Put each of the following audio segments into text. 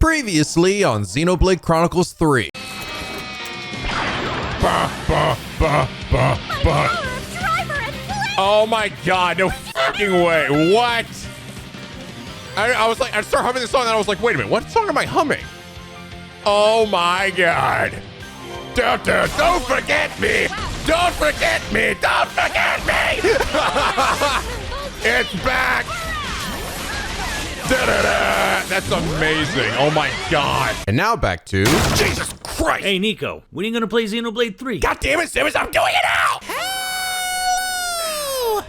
Previously on Xenoblade Chronicles 3. Oh my god, no fucking way. What? I was like, I started humming this song and I was like, wait a minute, what song am I humming? Oh my god. Don't forget me. Don't forget me. Don't forget me. It's back. Da-da-da. That's amazing. Oh my god. And now back to... Jesus Christ. Hey, Nico, when are you gonna play Xenoblade 3? God damn it, Simmons, I'm doing it now. Hello!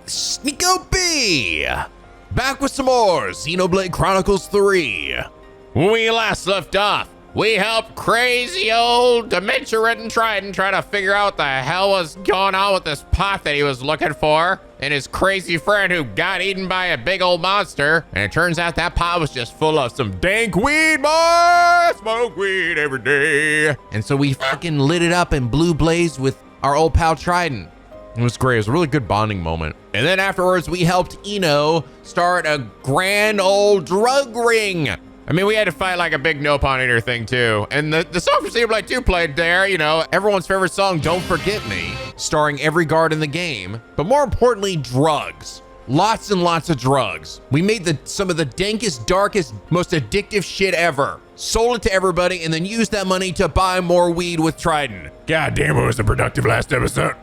NicoB! Back with some more Xenoblade Chronicles 3. When we last left off, we helped crazy old dementia-ridden Trident try to figure out what the hell was going on with this pot that he was looking for, and his crazy friend who got eaten by a big old monster. And it turns out that pot was just full of some dank weed, boy! Smoke weed every day. And so we fucking lit it up and blue blazed with our old pal Trident. It was great. It was a really good bonding moment. And then afterwards, we helped Eno start a grand old drug ring. I mean, we had to fight like a big no-pawn eater thing too. And the song for Xenoblade 2 played there, you know, Everyone's favorite song, Don't Forget Me, starring every guard in the game. But more importantly, drugs. Lots and lots of drugs. We made some of the dankest, darkest, most addictive shit ever. Sold it to everybody and then used that money to buy more weed with Trident. God damn, it was a productive last episode.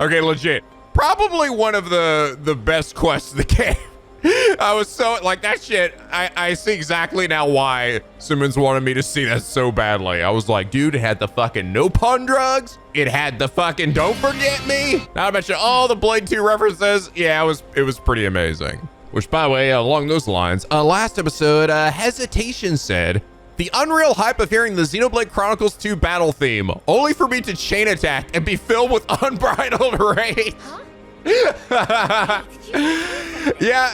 Okay, legit. Probably one of the best quests in the game. I was so, like, that shit, I see exactly now why Simmons wanted me to see that so badly. I was like, dude, it had the fucking no pun drugs. It had the fucking don't forget me. Not to mention all the Blade 2 references. Yeah, it was pretty amazing. Which, by the way, along those lines, last episode, Hesitation said, the unreal hype of hearing the Xenoblade Chronicles 2 battle theme, only for me to chain attack and be filled with unbridled rage. Yeah,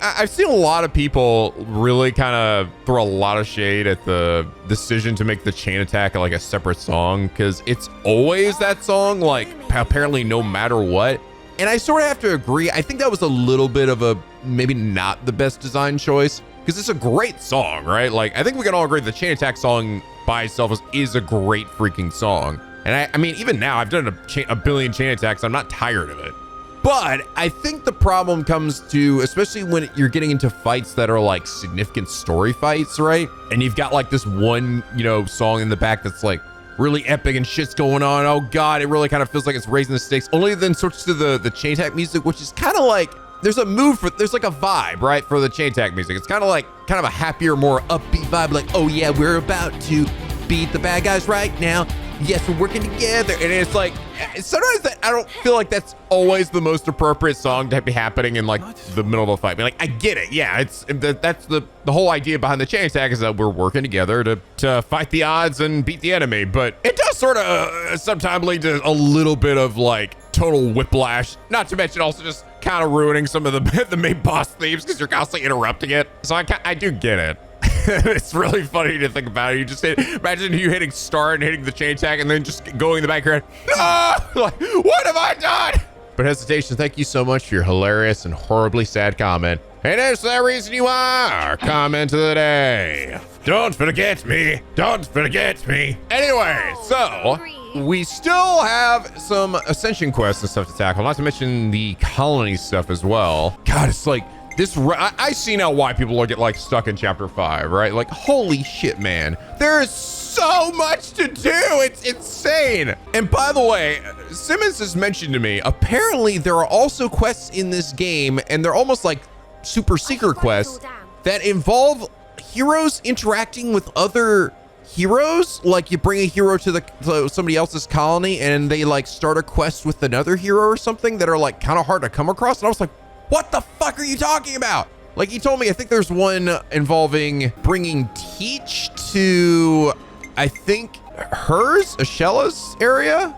I've seen a lot of people really kind of throw a lot of shade at the decision to make the chain attack like a separate song, because it's always that song, like apparently no matter what. And I sort of have to agree. I think that was a little bit of a maybe not the best design choice, because it's a great song, right? Like, I think we can all agree the chain attack song by itself is a great freaking song. And I mean, even now, I've done a billion chain attacks. I'm not tired of it. But I think the problem comes to, especially when you're getting into fights that are like significant story fights, right? And you've got like this one, you know, song in the back that's like really epic and shit's going on. Oh God, it really kind of feels like it's raising the stakes. Only then switch to the chain attack music, which is kind of like, there's a move for, there's like a vibe, right? For the chain attack music. It's kind of a happier, more upbeat vibe. Like, oh yeah, we're about to beat the bad guys right now. Yes, we're working together. And it's like, sometimes that I don't feel like that's always the most appropriate song to be happening in like the middle of a fight. I mean, like, I get it. Yeah, that's the whole idea behind the chain attack, is that we're working together to fight the odds and beat the enemy. But it does sort of sometimes lead to a little bit of like total whiplash, not to mention also just kind of ruining some of the main boss themes because you're constantly interrupting it. So I do get it. It's really funny to think about it. You just imagine you hitting start and hitting the chain attack and then just going in the back of your head, no! Like, what have I done? But Hesitation, thank you so much for your hilarious and horribly sad comment. And that's the reason you are our comment of the day. Don't forget me. Don't forget me. Anyway, so we still have some Ascension quests and stuff to tackle, not to mention the colony stuff as well. God, it's like, I see now why people get like stuck in chapter 5, right? Like, holy shit, man. There is so much to do. It's insane. And by the way, Simmons has mentioned to me, apparently there are also quests in this game, and they're almost like super secret quests that involve heroes interacting with other heroes. Like, you bring a hero to somebody else's colony and they like start a quest with another hero or something that are like kind of hard to come across. And I was like, what the fuck are you talking about? Like, he told me, I think there's one involving bringing Teach to, I think, Ashella's area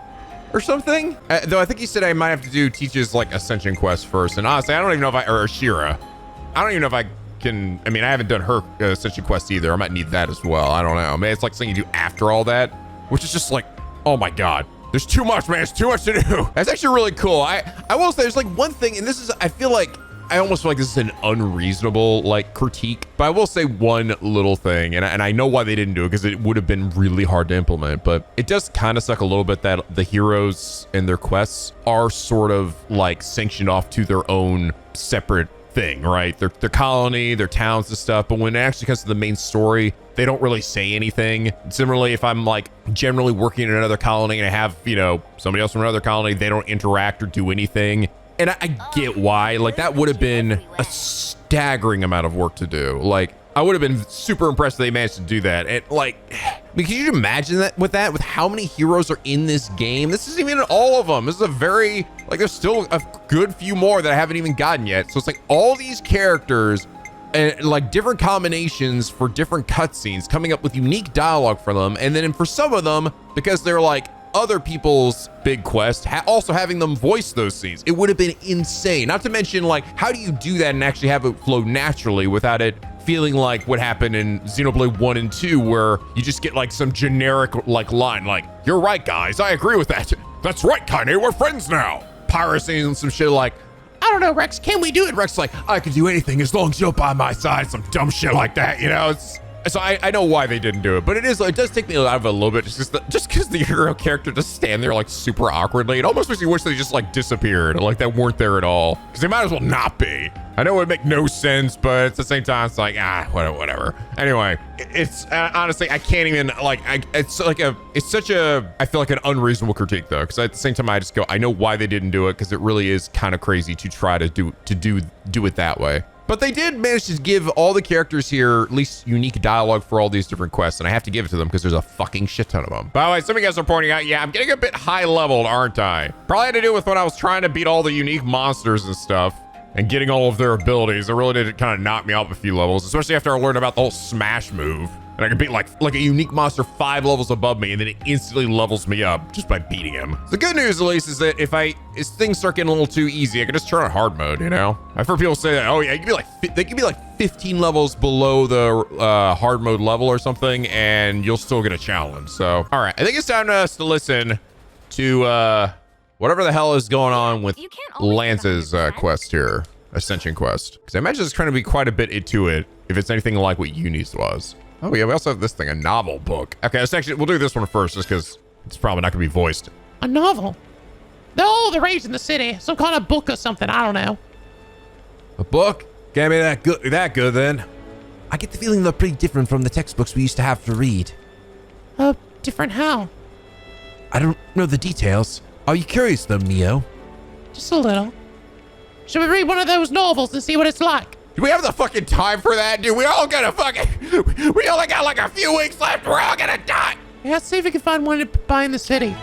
or something. Though I think he said I might have to do Teach's like Ascension quest first. And honestly, I don't even know if or Ashira. I don't even know if I can, I mean, I haven't done her Ascension quest either. I might need that as well. I don't know. Maybe it's like something you do after all that, which is just like, oh my God. There's too much, man. There's too much to do. That's actually really cool. I will say there's like one thing, and this is, I feel like I almost feel like this is an unreasonable like critique, but I will say one little thing, and I know why they didn't do it because it would have been really hard to implement, but it does kind of suck a little bit that the heroes and their quests are sort of like sanctioned off to their own separate thing, right? Their colony, their towns and stuff, but when it actually comes to the main story, they don't really say anything. Similarly, if I'm like generally working in another colony and I have, you know, somebody else from another colony, they don't interact or do anything. And I get why, like that would have been a staggering amount of work to do. Like I would have been super impressed that they managed to do that. And like, I mean, can you imagine that with how many heroes are in this game? This isn't even all of them. This is a very, like there's still a good few more that I haven't even gotten yet. So it's like all these characters and like different combinations for different cutscenes, coming up with unique dialogue for them. And then for some of them, because they're like other people's big quest, also having them voice those scenes, it would have been insane. Not to mention, like, how do you do that and actually have it flow naturally without it feeling like what happened in Xenoblade 1 and 2, where you just get like some generic like line, like, "You're right, guys, I agree with that. That's right, Kaine, we're friends now." Piracy and some shit like, "I don't know, Rex, can we do it?" Rex like, "I can do anything as long as you're by my side." Some dumb shit like that, you know? So I know why they didn't do it, but it does take me out of it a little bit, just because the hero character just stand there like super awkwardly. It almost makes me wish they just like disappeared, like they weren't there at all, because they might as well not be. I know it would make no sense, but at the same time, it's like, whatever. Anyway, it's honestly, I can't even like, it's such a, I feel like an unreasonable critique though, because at the same time, I just go, I know why they didn't do it, because it really is kind of crazy to try to do it that way. But they did manage to give all the characters here at least unique dialogue for all these different quests, and I have to give it to them because there's a fucking shit ton of them. By the way, some of you guys are pointing out, yeah, I'm getting a bit high leveled, aren't I? Probably had to do with when I was trying to beat all the unique monsters and stuff and getting all of their abilities. It really did kind of knock me off a few levels, especially after I learned about the whole smash move. And I could beat like a unique monster 5 levels above me, and then it instantly levels me up just by beating him. The good news, at least, is that if things start getting a little too easy, I can just turn on hard mode, you know? I've heard people say that, oh yeah, they could be like 15 levels below the hard mode level or something, and you'll still get a challenge. So, all right, I think it's time for us to listen to whatever the hell is going on with Lanz's quest here, Ascension quest. Because I imagine there's trying to be quite a bit into it if it's anything like what Eunie's was. Oh yeah, we also have this thing, a novel book. Okay, we'll do this one first just because it's probably not gonna be voiced. A novel? They're all the rage in the city. Some kind of book or something, I don't know. A book? Can't be that good then. I get the feeling they're pretty different from the textbooks we used to have to read. Different how? I don't know the details. Are you curious though, Neo? Just a little. Should we read one of those novels and see what it's like? Do we have the fucking time for that, dude? We only got like a few weeks left. We're all gonna die. Yeah, let's see if we can find one to buy in the city.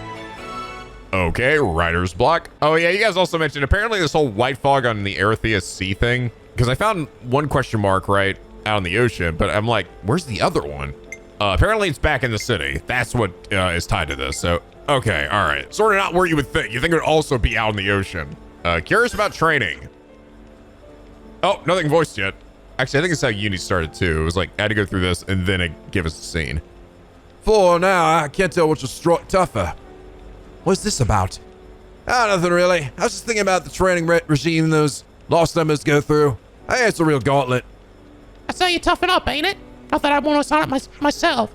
Okay, writer's block. Oh yeah, you guys also mentioned apparently this whole white fog on the Erythea Sea thing, because I found one question mark right out in the ocean, but I'm like, where's the other one? Apparently it's back in the city. That's what is tied to this. So, okay, all right. Sort of not where you would think. You think it would also be out in the ocean. Curious about training. Oh, nothing voiced yet. Actually, I think it's how Eunie started too. It was like, I had to go through this and then it gave us the scene. For now, I can't tell which is tougher. What's this about? Nothing really. I was just thinking about the training regime those lost members go through. Hey, it's a real gauntlet. That's how you toughen up, ain't it? Not that I want to sign up myself.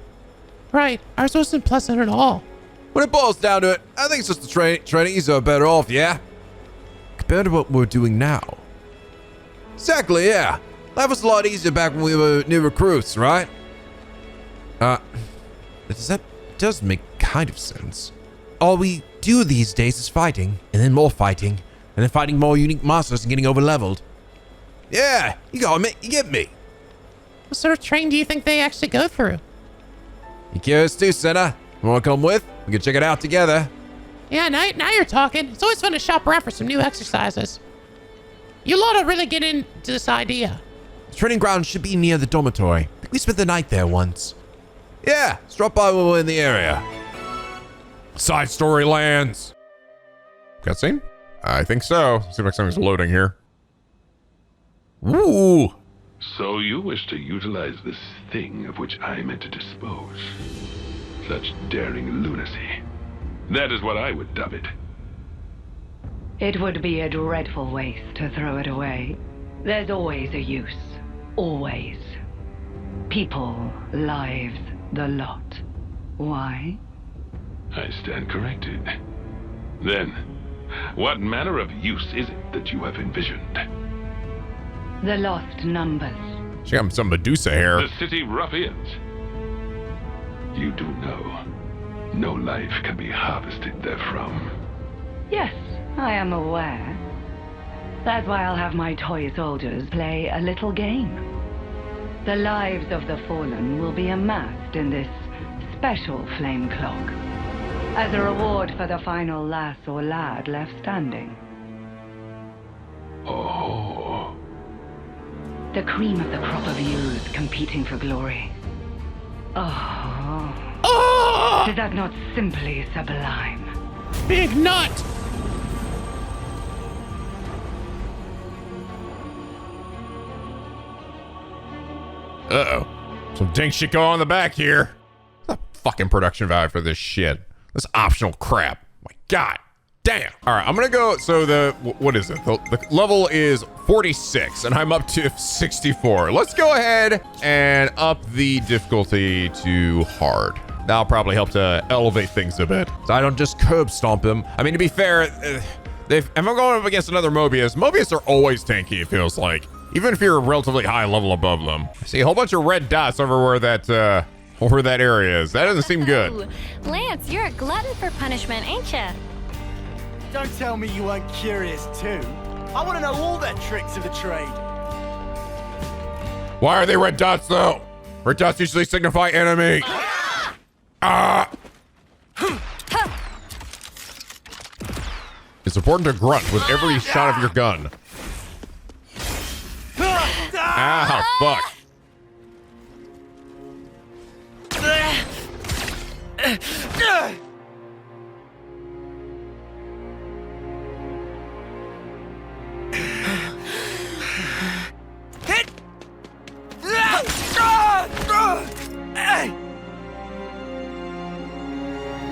Right, ours wasn't pleasant at all. When it boils down to it, I think it's just the trainees are better off, yeah? Compared to what we're doing now. Exactly, yeah. Life was a lot easier back when we were new recruits, right? That does make kind of sense. All we do these days is fighting, and then more fighting, and then fighting more unique monsters and getting over-leveled. Yeah, you got me. You get me. What sort of training do you think they actually go through? You curious too, Sena? You want to come with? We can check it out together. Yeah, now you're talking. It's always fun to shop around for some new exercises. You lot to really get into this idea. The training ground should be near the dormitory. I think we spent the night there once. Yeah, let's drop by when we're in the area. Side story lands. Cutscene? I think so. Seems like something's loading here. Ooh. So you wish to utilize this thing of which I meant to dispose. Such daring lunacy. That is what I would dub it. It would be a dreadful waste to throw it away. There's always a use. Always. People, lives, the lot. Why? I stand corrected. Then, what manner of use is it that you have envisioned? The lost numbers. She got some Medusa hair. The city ruffians. You do know, no life can be harvested therefrom. Yes, I am aware. That's why I'll have my toy soldiers play a little game. The lives of the fallen will be amassed in this special flame clock, as a reward for the final lass or lad left standing. Oh. The cream of the crop of youth competing for glory. Oh. Is that not simply sublime? Big nut! Uh-oh. Some dang shit going on in the back here. What's the fucking production value for this shit? This optional crap. My God. Damn. All right, I'm gonna go. So what is it? The level is 46 and I'm up to 64. Let's go ahead and up the difficulty to hard. That'll probably help to elevate things a bit, so I don't just curb stomp him. I mean, to be fair, if I'm going up against another Moebius are always tanky, it feels like. Even if you're a relatively high level above them. I see a whole bunch of red dots over where that area is. That doesn't seem good. Ooh, Lance, you're a glutton for punishment, ain't ya? Don't tell me you weren't curious too. I want to know all their tricks of the trade. Why are they red dots though? Red dots usually signify enemy. It's important to grunt with every shot of your gun. Ow, fuck.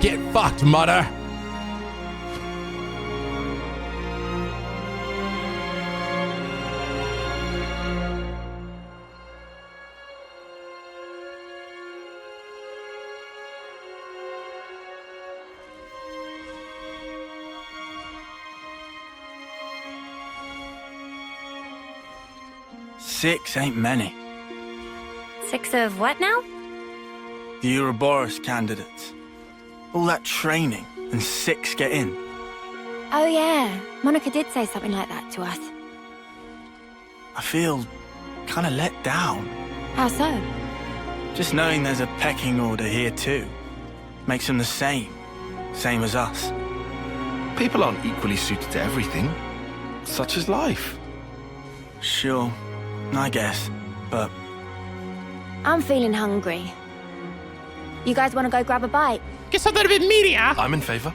Get fucked, mother. Six ain't many. 6 of what now? The Ouroboros candidates. All that training, and 6 get in. Oh yeah, Monica did say something like that to us. I feel kind of let down. How so? Just knowing there's a pecking order here too. Makes them the same as us. People aren't equally suited to everything. Such is life. Sure, I guess, but... I'm feeling hungry. You guys want to go grab a bite? Get something a bit meatier. I'm in favor.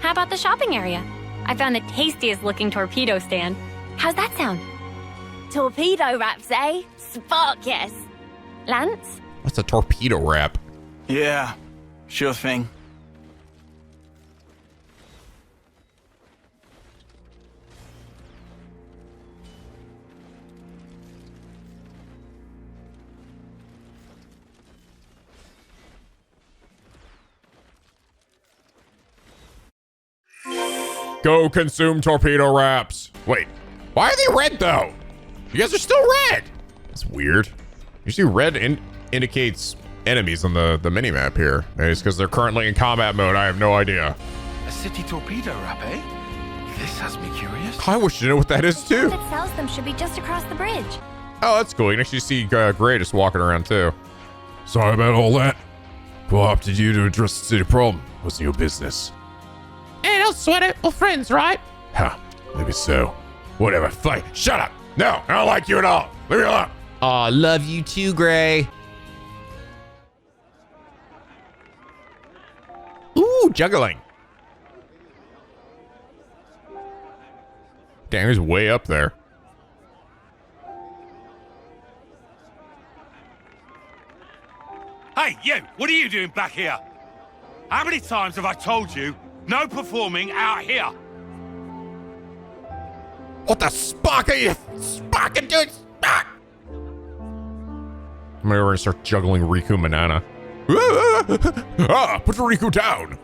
How about the shopping area? I found the tastiest looking torpedo stand. How's that sound? Torpedo wraps, eh? Spark, yes. Lance? What's a torpedo wrap? Yeah, sure thing. Go consume torpedo wraps. Wait, why are they red though? You guys are still red. That's weird. Usually red indicates enemies on the minimap here. Maybe it's because they're currently in combat mode. I have no idea. A city torpedo wrap, eh? This has me curious. I wish to know what that is too. That sells them should be just across the bridge. Oh, that's cool. You can actually see Gray just walking around too. Sorry about all that. Co-opted you to address the city problem. What's your business? Hey, don't sweat it. We're friends, right? Huh, maybe so. Whatever, fight. Shut up. No, I don't like you at all. Leave me alone. Aw, love you too, Gray. Ooh, juggling. Damn, he's way up there. Hey, you! What are you doing back here? How many times have I told you, no performing out here? What the spark are you sparking, dude? Spark! I'm gonna start juggling Riku Manana. Put Riku down.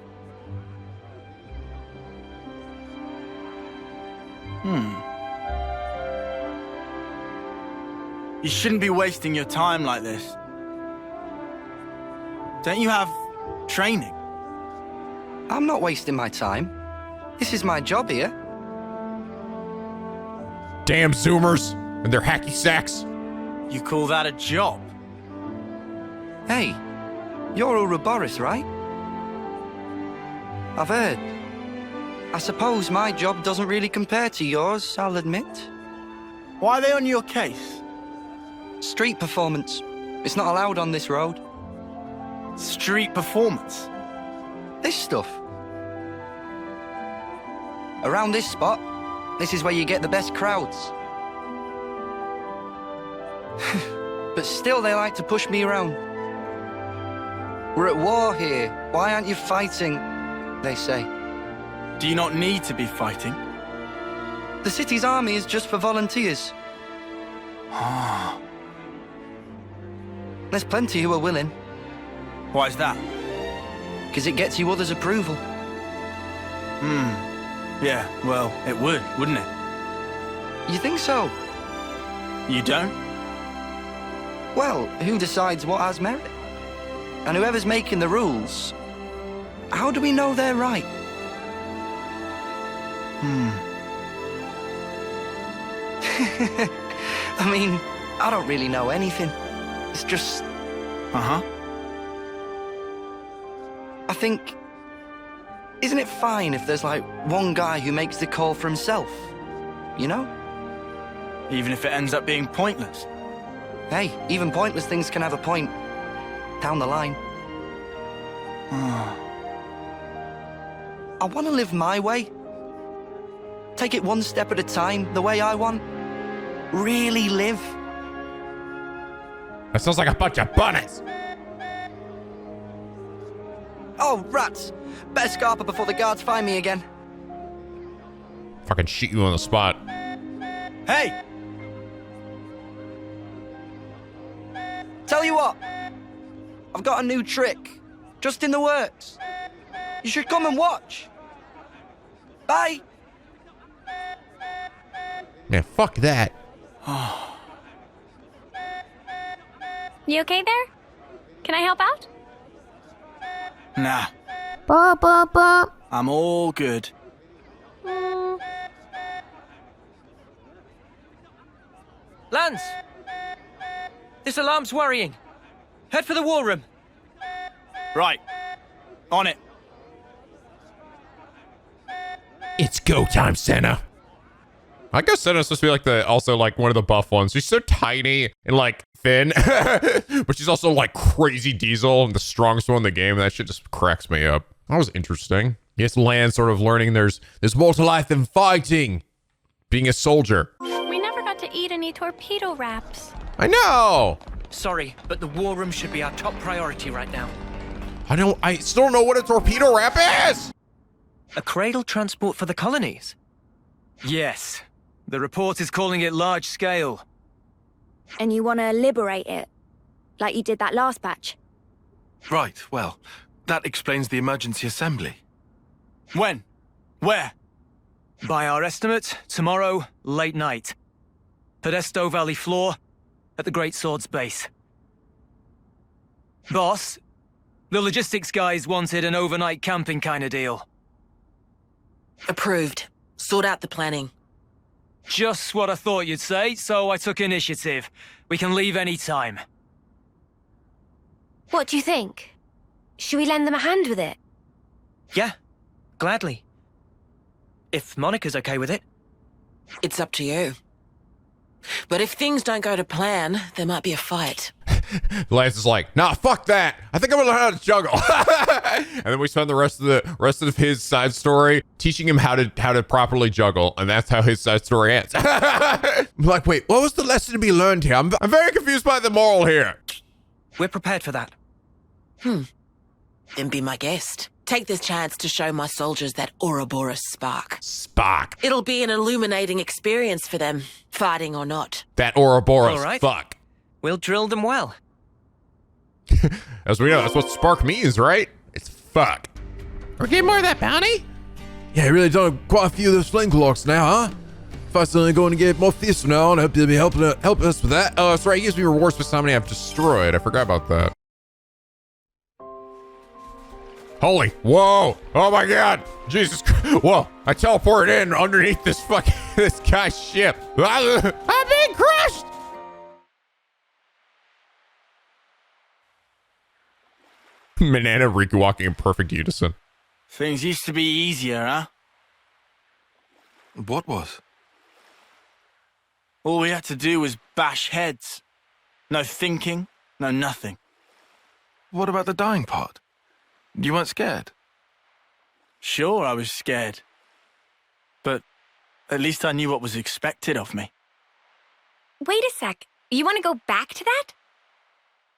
You shouldn't be wasting your time like this. Don't you have training? I'm not wasting my time. This is my job here. Damn Zoomers and their hacky sacks. You call that a job? Hey, you're Ouroboros, right? I've heard. I suppose my job doesn't really compare to yours, I'll admit. Why are they on your case? Street performance. It's not allowed on this road. Street performance? This stuff. Around this spot, this is where you get the best crowds. But still they like to push me around. We're at war here. Why aren't you fighting? They say. Do you not need to be fighting? The city's army is just for volunteers. There's plenty who are willing. Why is that? Because it gets you others' approval. Yeah, well, it would, wouldn't it? You think so? You don't? Well, who decides what has merit? And whoever's making the rules, how do we know they're right? I mean, I don't really know anything. It's just... Uh-huh. I think... Isn't it fine if there's, like, one guy who makes the call for himself? You know? Even if it ends up being pointless? Hey, even pointless things can have a point. Down the line. I want to live my way. Take it one step at a time, the way I want. Really live. That sounds like a bunch of bunnies. Oh, rats. Better scarper before the guards find me again. Fucking shoot you on the spot. Hey! Tell you what. I've got a new trick. Just in the works. You should come and watch. Bye. Yeah, fuck that. You okay there? Can I help out? Nah. I'm all good. Lanz! This alarm's worrying. Head for the war room. Right. On it. It's go time, Sena. I guess Sena's supposed to be like also one of the buff ones. She's so tiny and like thin, but she's also like crazy diesel and the strongest one in the game. That shit just cracks me up. That was interesting. Yes, Lanz sort of learning there's more to life than fighting. Being a soldier. We never got to eat any torpedo wraps. I know. Sorry, but the war room should be our top priority right now. I still don't know what a torpedo wrap is. A cradle transport for the colonies? Yes. The report is calling it large scale. And you want to liberate it? Like you did that last batch? Right, well, that explains the emergency assembly. When? Where? By our estimate, tomorrow, late night. Podesto Valley floor, at the Great Sword's base. Boss, the logistics guys wanted an overnight camping kind of deal. Approved. Sort out the planning. Just what I thought you'd say, so I took initiative. We can leave any time. What do you think? Should we lend them a hand with it? Yeah, gladly. If Monica's okay with it. It's up to you. But if things don't go to plan, there might be a fight. Lance is like, nah, fuck that. I think I'm gonna learn how to juggle. And then we spend the rest of his side story teaching him how to properly juggle, and that's how his side story ends. I'm like, wait, what was the lesson to be learned here? I'm very confused by the moral here. We're prepared for that. Then be my guest. take this chance to show my soldiers that Ouroboros spark. Spark. It'll be an illuminating experience for them, fighting or not. That Ouroboros. All right. Fuck. We'll drill them well. As we know, that's what spark means, right? It's fuck. We're getting more of that bounty? Yeah, really done quite a few of those flame clocks now, huh? If I still going to get more fists from now on, I hope you'll be helping us with that. Oh, that's right. It gives me rewards for somebody I've destroyed. I forgot about that. Holy, whoa, oh my God, Jesus Christ. Whoa, I teleported in underneath this fucking, this guy's ship. I'm being crushed. Banana Riku walking in perfect unison. Things used to be easier, huh? What was? All we had to do was bash heads. No thinking, no nothing. What about the dying part? You weren't scared? Sure, I was scared. But at least I knew what was expected of me. Wait a sec. You want to go back to that?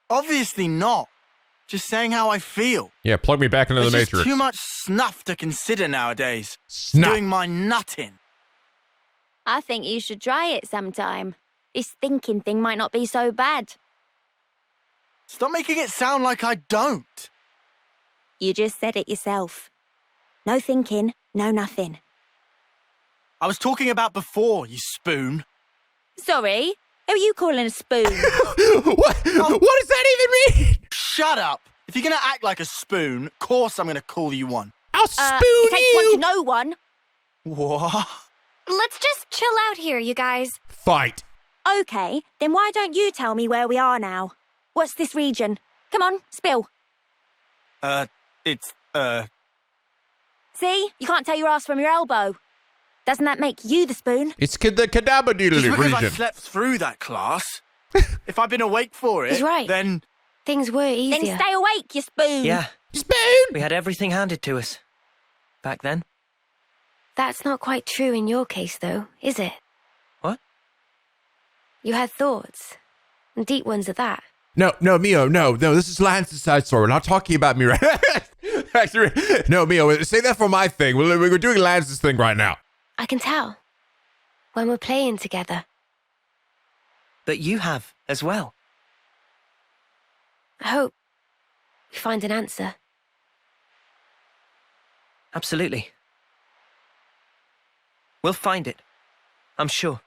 Obviously not. Just saying how I feel. Yeah, plug me back into the There's Matrix. just too much snuff to consider nowadays. Snuff. Doing my nutting. I think you should try it sometime. This thinking thing might not be so bad. Stop making it sound like I don't. You just said it yourself. No thinking, no nothing. I was talking about before, you spoon. Sorry? Who are you calling a spoon? What does that even mean? Shut up. If you're going to act like a spoon, of course I'm going to call you one. I'll spoon it takes you. one to know one. What? Let's just chill out here, you guys. Fight. Okay, then why don't you tell me where we are now? What's this region? Come on, spill. It's, See? You can't tell your ass from your elbow. Doesn't that make you the spoon? It's the Kadabba just because region. I slept through that class. If I'd been awake for it, He's right. then... Things were easier. Then stay awake, you spoon. Yeah. Spoon! We had everything handed to us. Back then. That's not quite true in your case, though, is it? What? You had thoughts. And deep ones at that. No, Mio, no. This is Lance's side story. We're not talking about me right No, Mio, say that for my thing. We're doing Lance's thing right now. I can tell. When we're playing together. But you have as well. I hope we find an answer. Absolutely. We'll find it. I'm sure.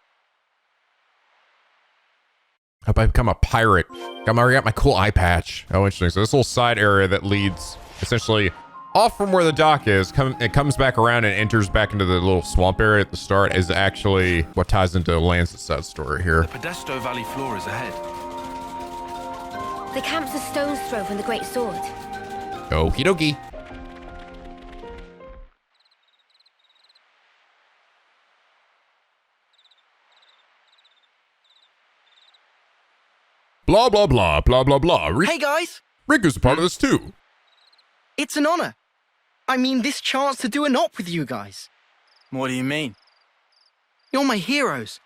Hope I become a pirate. I got my cool eye patch. Oh, interesting. So this little side area that leads essentially off from where the dock is, it comes back around and enters back into the little swamp area at the start is actually what ties into Lance's side story here. The Podesto Valley floor is ahead. The camp's a stone's throw from the Great Sword. Okie dokie. Blah, blah, blah, blah, blah, blah. Hey, guys. Riku's a part of this, too. It's an honor. I mean, this chance to do an op with you guys. What do you mean? You're my heroes.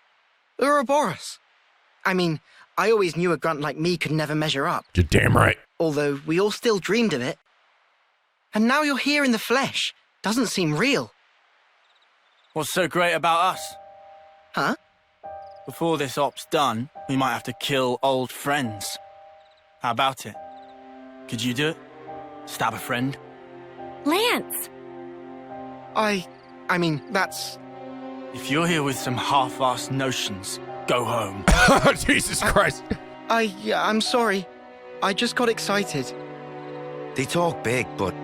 Ouroboros. I mean, I always knew a grunt like me could never measure up. You're damn right. Although we all still dreamed of it. And now you're here in the flesh. Doesn't seem real. What's so great about us? Huh? Before this op's done, we might have to kill old friends. How about it? Could you do it? Stab a friend? Lance! I mean, that's... If you're here with some half-assed notions, go home. Jesus Christ. I'm sorry. I just got excited. They talk big, but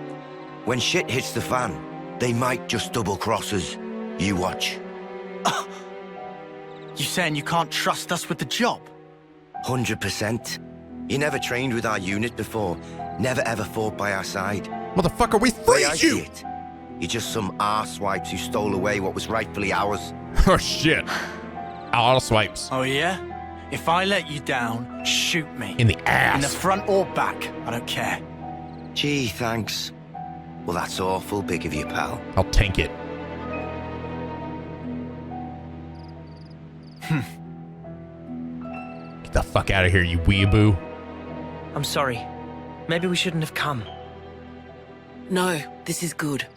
when shit hits the fan, they might just double-cross us. You watch. You saying you can't trust us with the job? 100%. You never trained with our unit before. Never ever fought by our side. Motherfucker, we freed you! You're just some arsewipes who stole away what was rightfully ours. Oh, shit. Auto swipes. Oh, yeah? If I let you down, shoot me. In the ass. In the front or back. I don't care. Gee, thanks. Well, that's awful big of you, pal. I'll tank it. Get the fuck out of here, you weeaboo. I'm sorry. Maybe we shouldn't have come. No, this is good.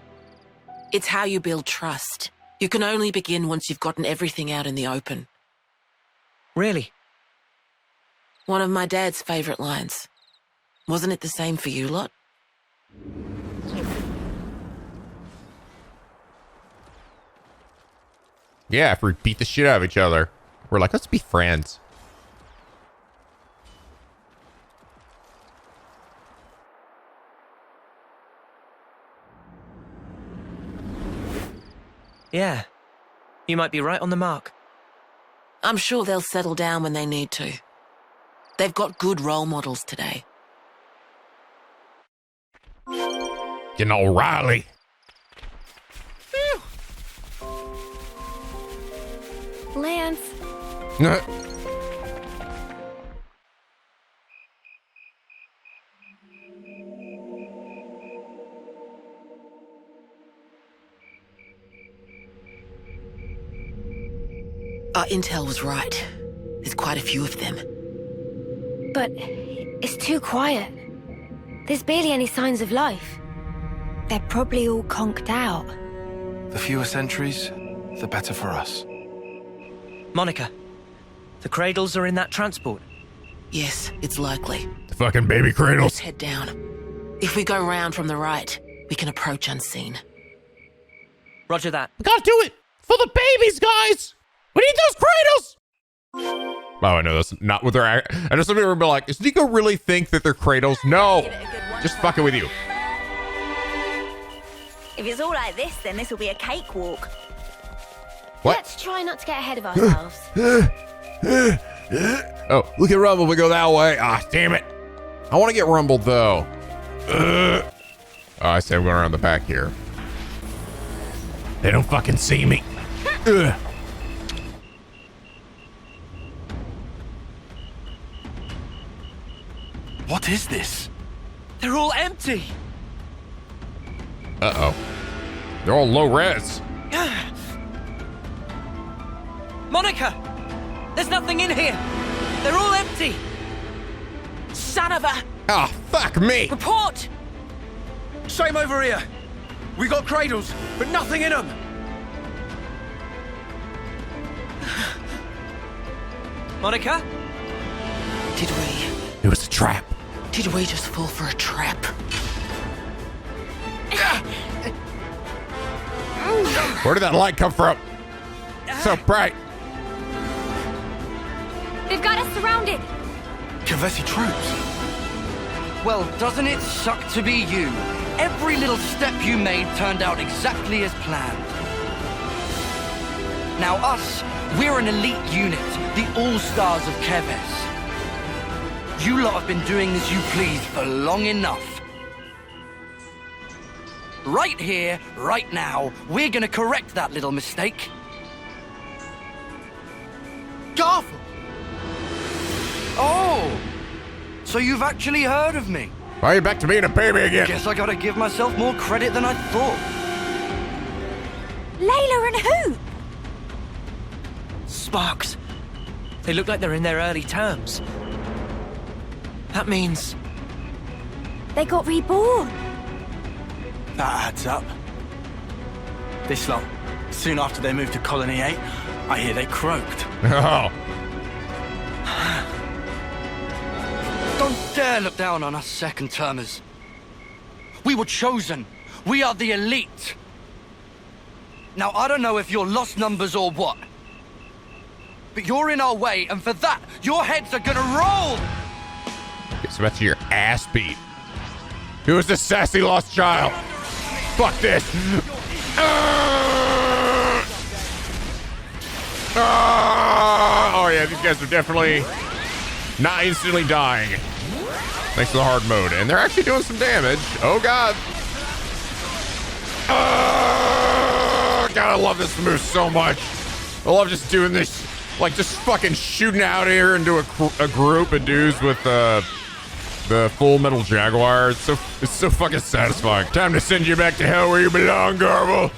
It's how you build trust. You can only begin once you've gotten everything out in the open. Really? One of my dad's favorite lines. Wasn't it the same for you lot? Yeah, if we beat the shit out of each other, we're like, let's be friends. Yeah. You might be right on the mark. I'm sure they'll settle down when they need to. They've got good role models today. Getting all Riley. Lance. Our intel was right. There's quite a few of them. But it's too quiet. There's barely any signs of life. They're probably all conked out. The fewer sentries, the better for us. Monica, the cradles are in that transport. Yes, it's likely. The fucking baby cradles. Let's head down. If we go round from the right, we can approach unseen. Roger that. We gotta do it for the babies, guys. We need those cradles. Oh, I know that's not what they're. I know some people will be like, does Nico really think that they're cradles? No, just fucking with you. If it's all like this, then this will be a cakewalk. What? Let's try not to get ahead of ourselves. Oh, look at Rumble. We go that way. Ah, damn it. I want to get rumbled though. Oh, I say I'm going around the back here. They don't fucking see me. What is this? They're all empty. Uh-oh. They're all low res. Monica! There's nothing in here. They're all empty. Son of a... Oh, fuck me. Report! Same over here. We got cradles, but nothing in them. Monica? Did we? It was a trap. Did we just fall for a trap? Where did that light come from? So bright. They've got us surrounded. Kevesi troops. Well, doesn't it suck to be you? Every little step you made turned out exactly as planned. Now us, we're an elite unit, the all-stars of Keves. You lot have been doing as you please for long enough. Right here, right now, we're gonna correct that little mistake. Garfield! Oh! So you've actually heard of me? Why are you back to being a baby again? Guess I gotta give myself more credit than I thought. Layla and who? Sparks. They look like they're in their early terms. That means... They got reborn. That adds up. This lot, soon after they moved to Colony 8, I hear they croaked. Oh. Don't dare look down on us second-termers. We were chosen. We are the elite. Now, I don't know if you're lost numbers or what, but you're in our way, and for that, your heads are gonna roll! It's about to your ass beat. Who is this sassy lost child? Fuck this. Oh yeah, these guys are definitely not instantly dying. Thanks to the hard mode. And they're actually doing some damage. Oh god. God, I love this move so much. I love just doing this, like just fucking shooting out here into a group of dudes with the Full Metal Jaguar. It's so fucking satisfying. Time to send you back to hell where you belong, Garble.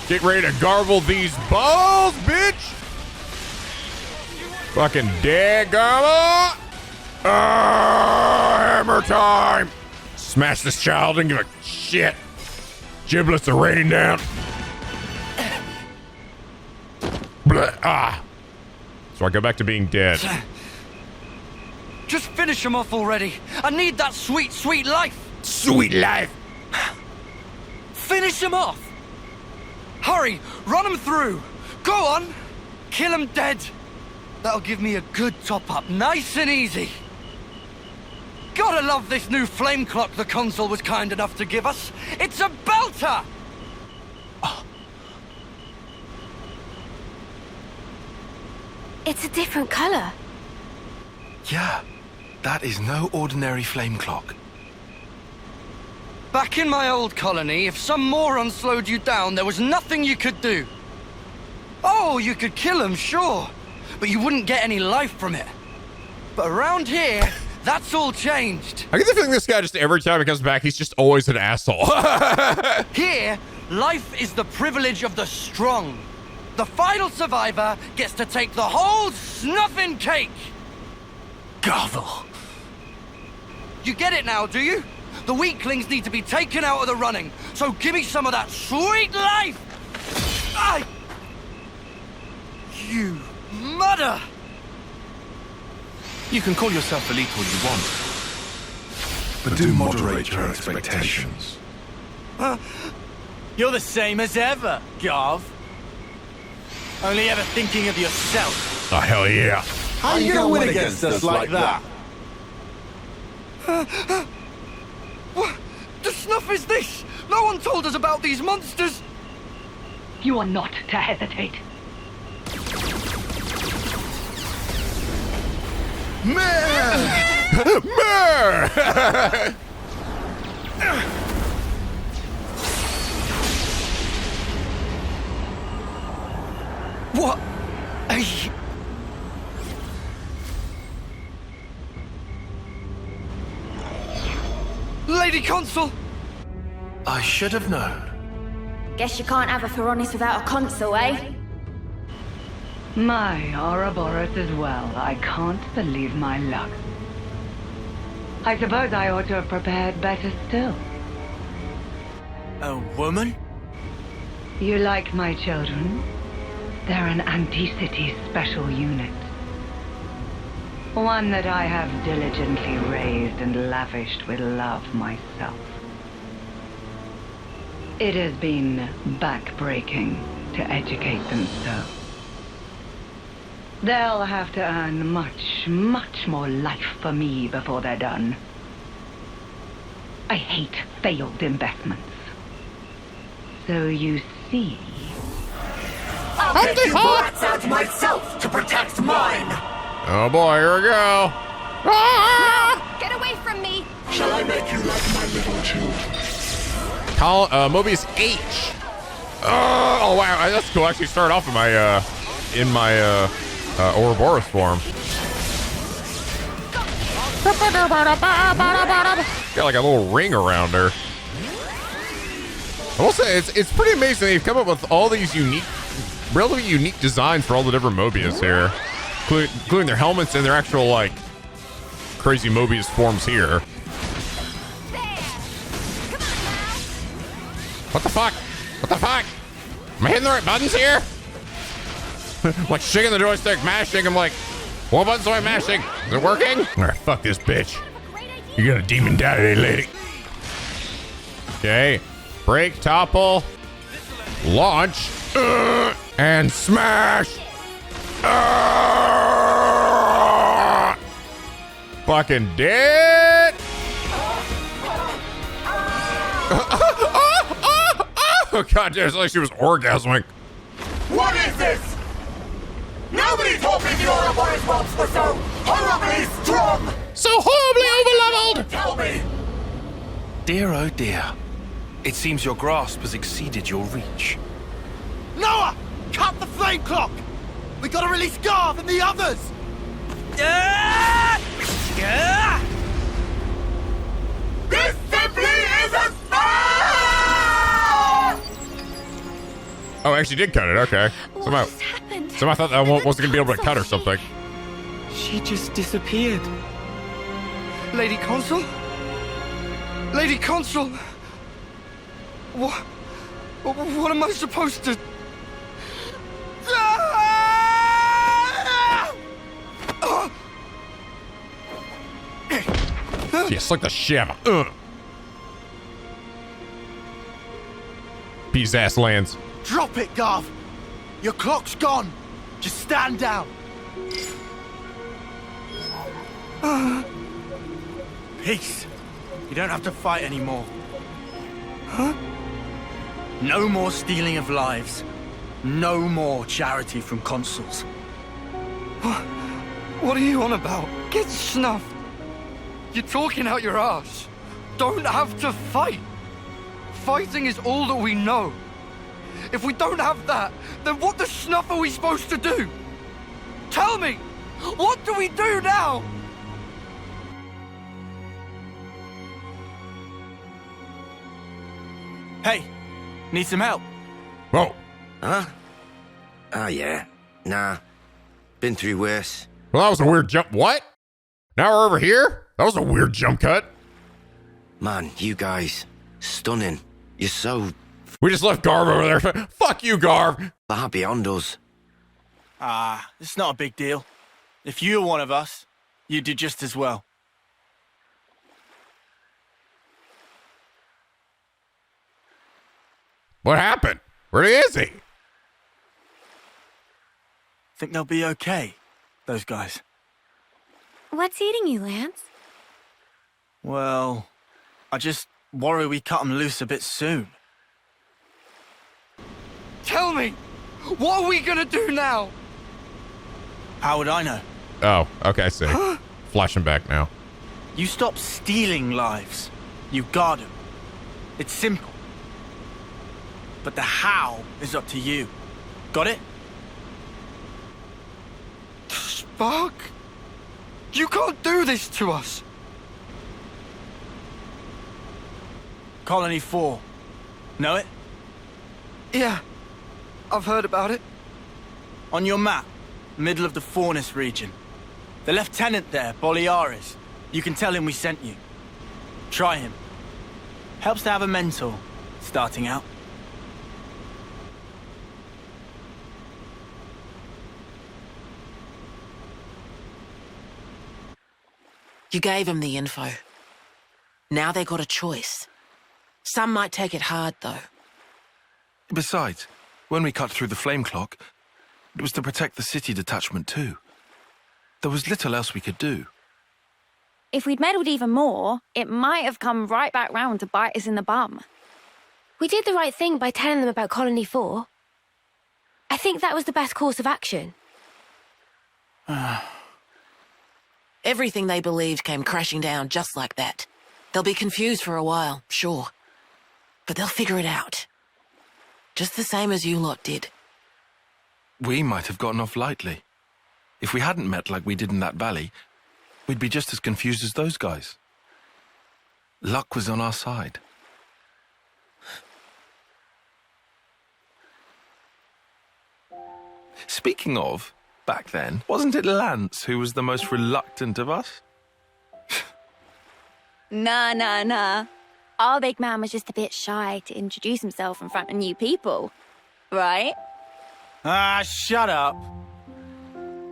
Get ready to garble these balls, bitch. Fucking dead, Garble. Hammer time. Smash this child and give a shit. Giblets are raining down. Blah, ah. So I go back to being dead. Just finish him off already. I need that sweet, sweet life. Sweet life. Finish him off. Hurry, run him through. Go on, kill him dead. That'll give me a good top-up, nice and easy. Gotta love this new flame clock the Consul was kind enough to give us. It's a belter! It's a different color. Yeah, that is no ordinary flame clock. Back in my old colony, if some moron slowed you down, there was nothing you could do. Oh, you could kill him, sure, but you wouldn't get any life from it. But around here, that's all changed. I get the feeling this guy just every time he comes back, he's just always an asshole. Here, life is the privilege of the strong. The final survivor gets to take the whole snuffing cake. Garvel. You get it now, do you? The weaklings need to be taken out of the running, so give me some of that sweet life! You mother! You can call yourself elite all you want, but do moderate your expectations. You're the same as ever, Garv. Only ever thinking of yourself. Oh, hell yeah. How you gonna win against us like that? What the snuff is this? No one told us about these monsters. You are not to hesitate. What? Lady Consul! I should have known. Guess you can't have a Thoronis without a Consul, eh? My Ouroboros as well. I can't believe my luck. I suppose I ought to have prepared better still. A woman? You like my children? They're an anti-city special unit. One that I have diligently raised and lavished with love myself. It has been backbreaking to educate them so. They'll have to earn much, much more life for me before they're done. I hate failed investments. So you see... I'll take you brats out myself to protect mine! Oh boy, here we go. Get away from me! Shall I make you like my little tube? Moebius H. Oh wow, that's cool. Actually, start off in my Ouroboros form. Got like a little ring around her. I will say it's pretty amazing they've come up with all these relatively unique designs for all the different Moebius here, including their helmets and their actual like crazy Moebius forms here. What the fuck? What the fuck? Am I hitting the right buttons here? Like shaking the joystick, mashing. I'm like, what buttons am I mashing? Is it working? All right, fuck this bitch. You got a demon daddy, lady. Okay, break, topple, launch, and smash. Fucking dead. Oh god, it's like she was orgasming. What is this? Nobody told me the Ouroboros mobs were so horribly strong! So horribly overleveled! Tell me! Dear oh dear. It seems your grasp has exceeded your reach. Noah! Cut the flame clock! We gotta release Garv and the others! This simply isn't fair! Oh, I actually did cut it. Okay. Somehow I thought that wasn't gonna be able to cut or something. She just disappeared. Lady Consul? Lady Consul! What am I supposed to... Yes, like the shiver. Peace ass lands. Drop it, Garv. Your clock's gone. Just stand down. Peace. You don't have to fight anymore. Huh? No more stealing of lives. No more charity from Consuls. What are you on about? Get snuffed. You're talking out your ass. Don't have to fight. Fighting is all that we know. If we don't have that, then what the snuff are we supposed to do? Tell me! What do we do now? Hey, need some help? Whoa. Huh? Oh, yeah. Nah. Been through worse. Well, that was a weird jump. What? Now we're over here? That was a weird jump cut. Man, you guys. Stunning. You're so... We just left Garv over there. Fuck you, Garv. far beyond us. It's not a big deal. If you were one of us, you'd do just as well. What happened? Where is he? Think they'll be okay, those guys. What's eating you, Lance? Well, I just worry we cut them loose a bit soon. Tell me, what are we gonna do now? How would I know? Oh, okay, I see. Flashing back now. You stop stealing lives. You guard them. It's simple. But the how is up to you. Got it? Spark? You can't do this to us. Colony 4. Know it? Yeah, I've heard about it. On your map, middle of the Faunus region. The lieutenant there, Boliaris. You can tell him we sent you. Try him. Helps to have a mentor, starting out. You gave them the info. Now they got a choice. Some might take it hard, though. Besides, when we cut through the flame clock, it was to protect the city detachment too. There was little else we could do. If we'd meddled even more, it might have come right back round to bite us in the bum. We did the right thing by telling them about Colony 4. I think that was the best course of action. Everything they believed came crashing down just like that. They'll be confused for a while, sure. But they'll figure it out. Just the same as you lot did. We might have gotten off lightly. If we hadn't met like we did in that valley, we'd be just as confused as those guys. Luck was on our side. Speaking of, back then, wasn't it Lance who was the most reluctant of us? Nah. Our big man was just a bit shy to introduce himself in front of new people. Right? Shut up.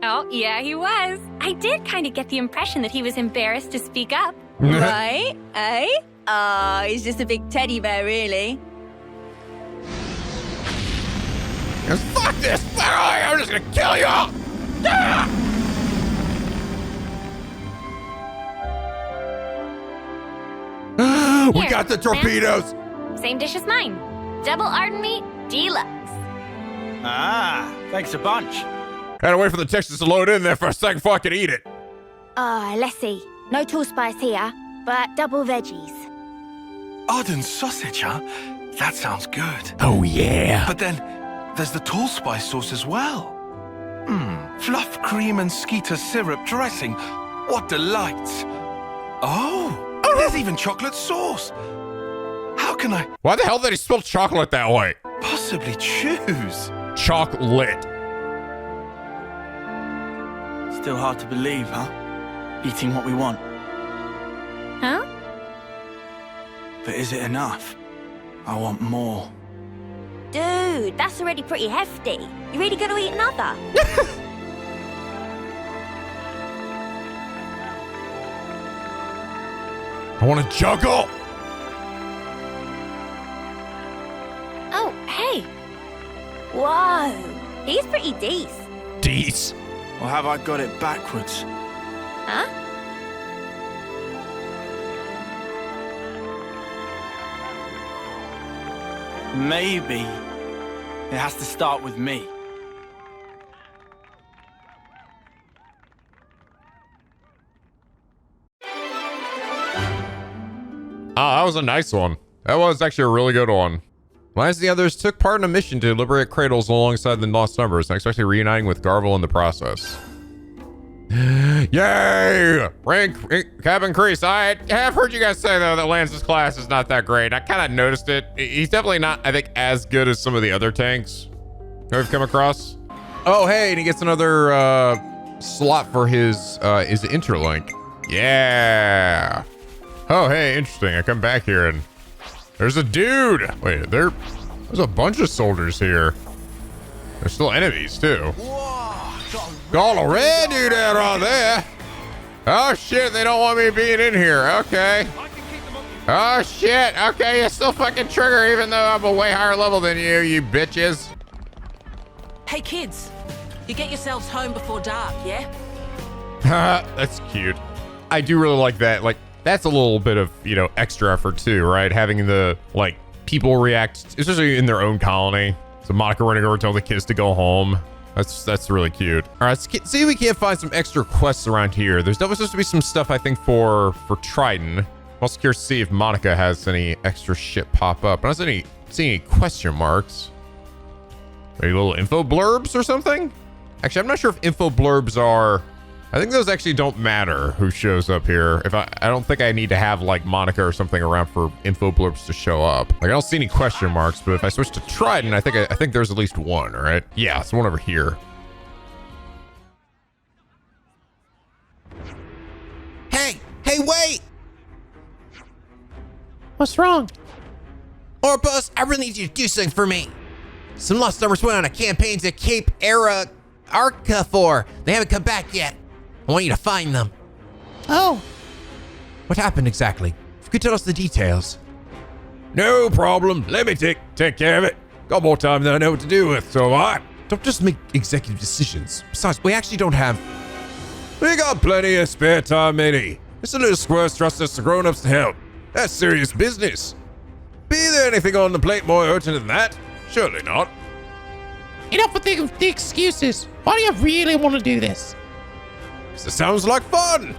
Oh, yeah, he was. I did kind of get the impression that he was embarrassed to speak up. Right? Eh? He's just a big teddy bear, really. Fuck this! I'm just gonna kill you all! We Here, got the torpedoes! Same dish as mine. Double ardent meat, deluxe. Thanks a bunch. Had to wait for the Texas to load in there for a second before I could eat it. Let's see. No tall spice here, but double veggies. Ardent sausage, huh? That sounds good. Oh, yeah. But then, there's the tall spice sauce as well. Fluff cream and skeeter syrup dressing. What delight. Oh, there's even chocolate sauce. How can I Why the hell did he spill chocolate that way? possibly choose? Chocolate. Still hard to believe, huh? Eating what we want. Huh? But is it enough? I want more. Dude, that's already pretty hefty. You really gonna eat another? I want to juggle. Oh, hey. Whoa, he's pretty decent. Deece. Or have I got it backwards? Huh? Maybe it has to start with me. Oh, that was a nice one. That was actually a really good one. Lanz and the others took part in a mission to liberate Cradles alongside the Lost Numbers, and especially reuniting with Garvel in the process. Yay! Rank cap increase. I have heard you guys say, though, that Lanz's class is not that great. I kind of noticed it. He's definitely not, I think, as good as some of the other tanks we've come across. Oh, hey, and he gets another slot for his interlink. Yeah. Oh, hey, interesting. I come back here and there's a dude. Wait, there's a bunch of soldiers here. There's still enemies, too. Got a red dude out on there. Oh, shit, they don't want me being in here. Okay. Oh, shit. Okay, you still fucking trigger even though I'm a way higher level than you bitches. Hey, kids. You get yourselves home before dark, yeah? That's cute. I do really like that. Like, that's a little bit of, extra effort too, right? Having the, people react, especially in their own colony. So Monica running over to tell the kids to go home. That's really cute. All right, let's see if we can't find some extra quests around here. There's definitely supposed to be some stuff, I think, for Trident. I'm also curious to see if Monica has any extra shit pop up. I don't see any question marks. Maybe little info blurbs or something? Actually, I'm not sure if info blurbs are... I think those actually don't matter who shows up here. If I don't think I need to have Monica or something around for info blurbs to show up. I don't see any question marks, but if I switch to Trident, I think there's at least one, all right? Yeah, it's one over here. Hey, wait! What's wrong? Ouroboros, I really need you to do something for me. Some Lost Numbers went on a campaign to Cape Era Arca. They haven't come back yet. I want you to find them. Oh. What happened exactly? If you could tell us the details. No problem. Let me take care of it. Got more time than I know what to do with, so I... Don't just make executive decisions. Besides, we actually don't have... We got plenty of spare time, matey. This little squirrels trust us to grown-ups to help. That's serious business. Be there anything on the plate more urgent than that? Surely not. Enough with the excuses. Why do you really want to do this? Because it sounds like fun.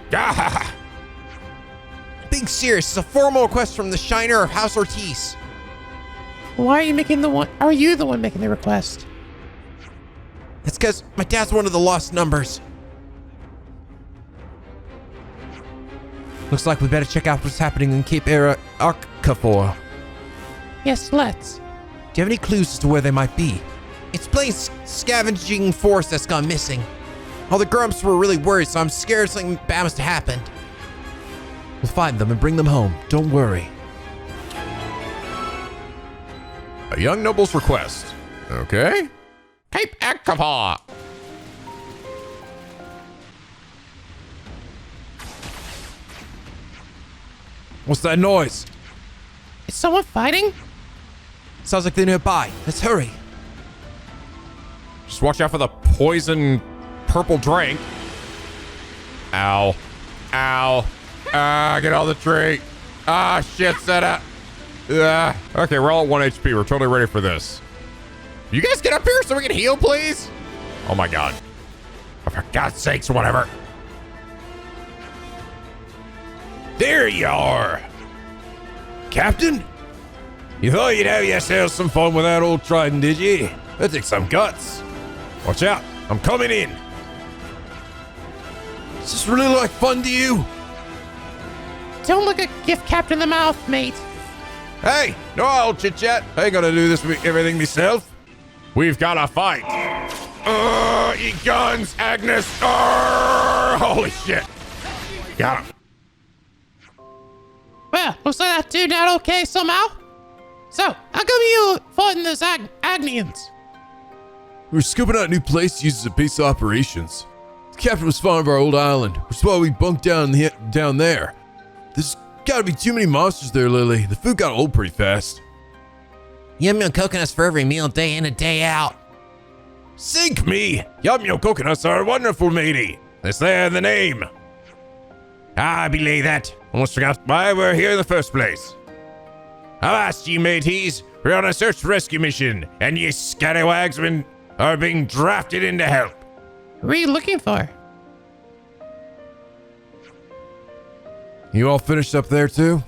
Being serious, it's a formal request from the Shiner of House Ortiz. Why are you making the one? Are you the one making the request? It's because my dad's one of the Lost Numbers. Looks like we better check out what's happening in Cape Era Arca. Yes, let's. Do you have any clues as to where they might be? It's plain scavenging force that's gone missing. All the grumps were really worried, so I'm scared something bad must have happened. We'll find them and bring them home. Don't worry. A young noble's request. Okay. Cape Arca. What's that noise? Is someone fighting? Sounds like they're nearby. Let's hurry. Just watch out for the poison purple drink. Ow. Ow. Ah, get on the tree. Ah, shit, Sena. Okay, we're all at 1 HP. We're totally ready for this. You guys get up here so we can heal, please? Oh my god. Oh, for God's sakes, whatever. There you are. Captain? You thought you'd have yourself some fun with that old Trident, did you? That takes some guts. Watch out. I'm coming in. Does this really look like fun to you? Don't look a gift captain in the mouth, mate. Hey, no old chit-chat. I ain't gonna do this everything myself. We've got to fight. Eat guns, Agnus. Holy shit. Got him. Well, looks like that dude not okay somehow. So, How come you fought in those Agnians? We were scoping out a new place to use as a base of operations. The captain was fond of our old island, which is why we bunked down there. There's gotta be too many monsters there, Lily. The food got old pretty fast. Yum yum coconuts for every meal, day in and day out. Sink me! Yum yum coconuts are wonderful, matey. That's there in the name. I belay that. Almost forgot why we're here in the first place. Avast, ye mateys. We're on a search and rescue mission, and ye scallywags are being drafted in to help. Who are you looking for? You all finished up there too?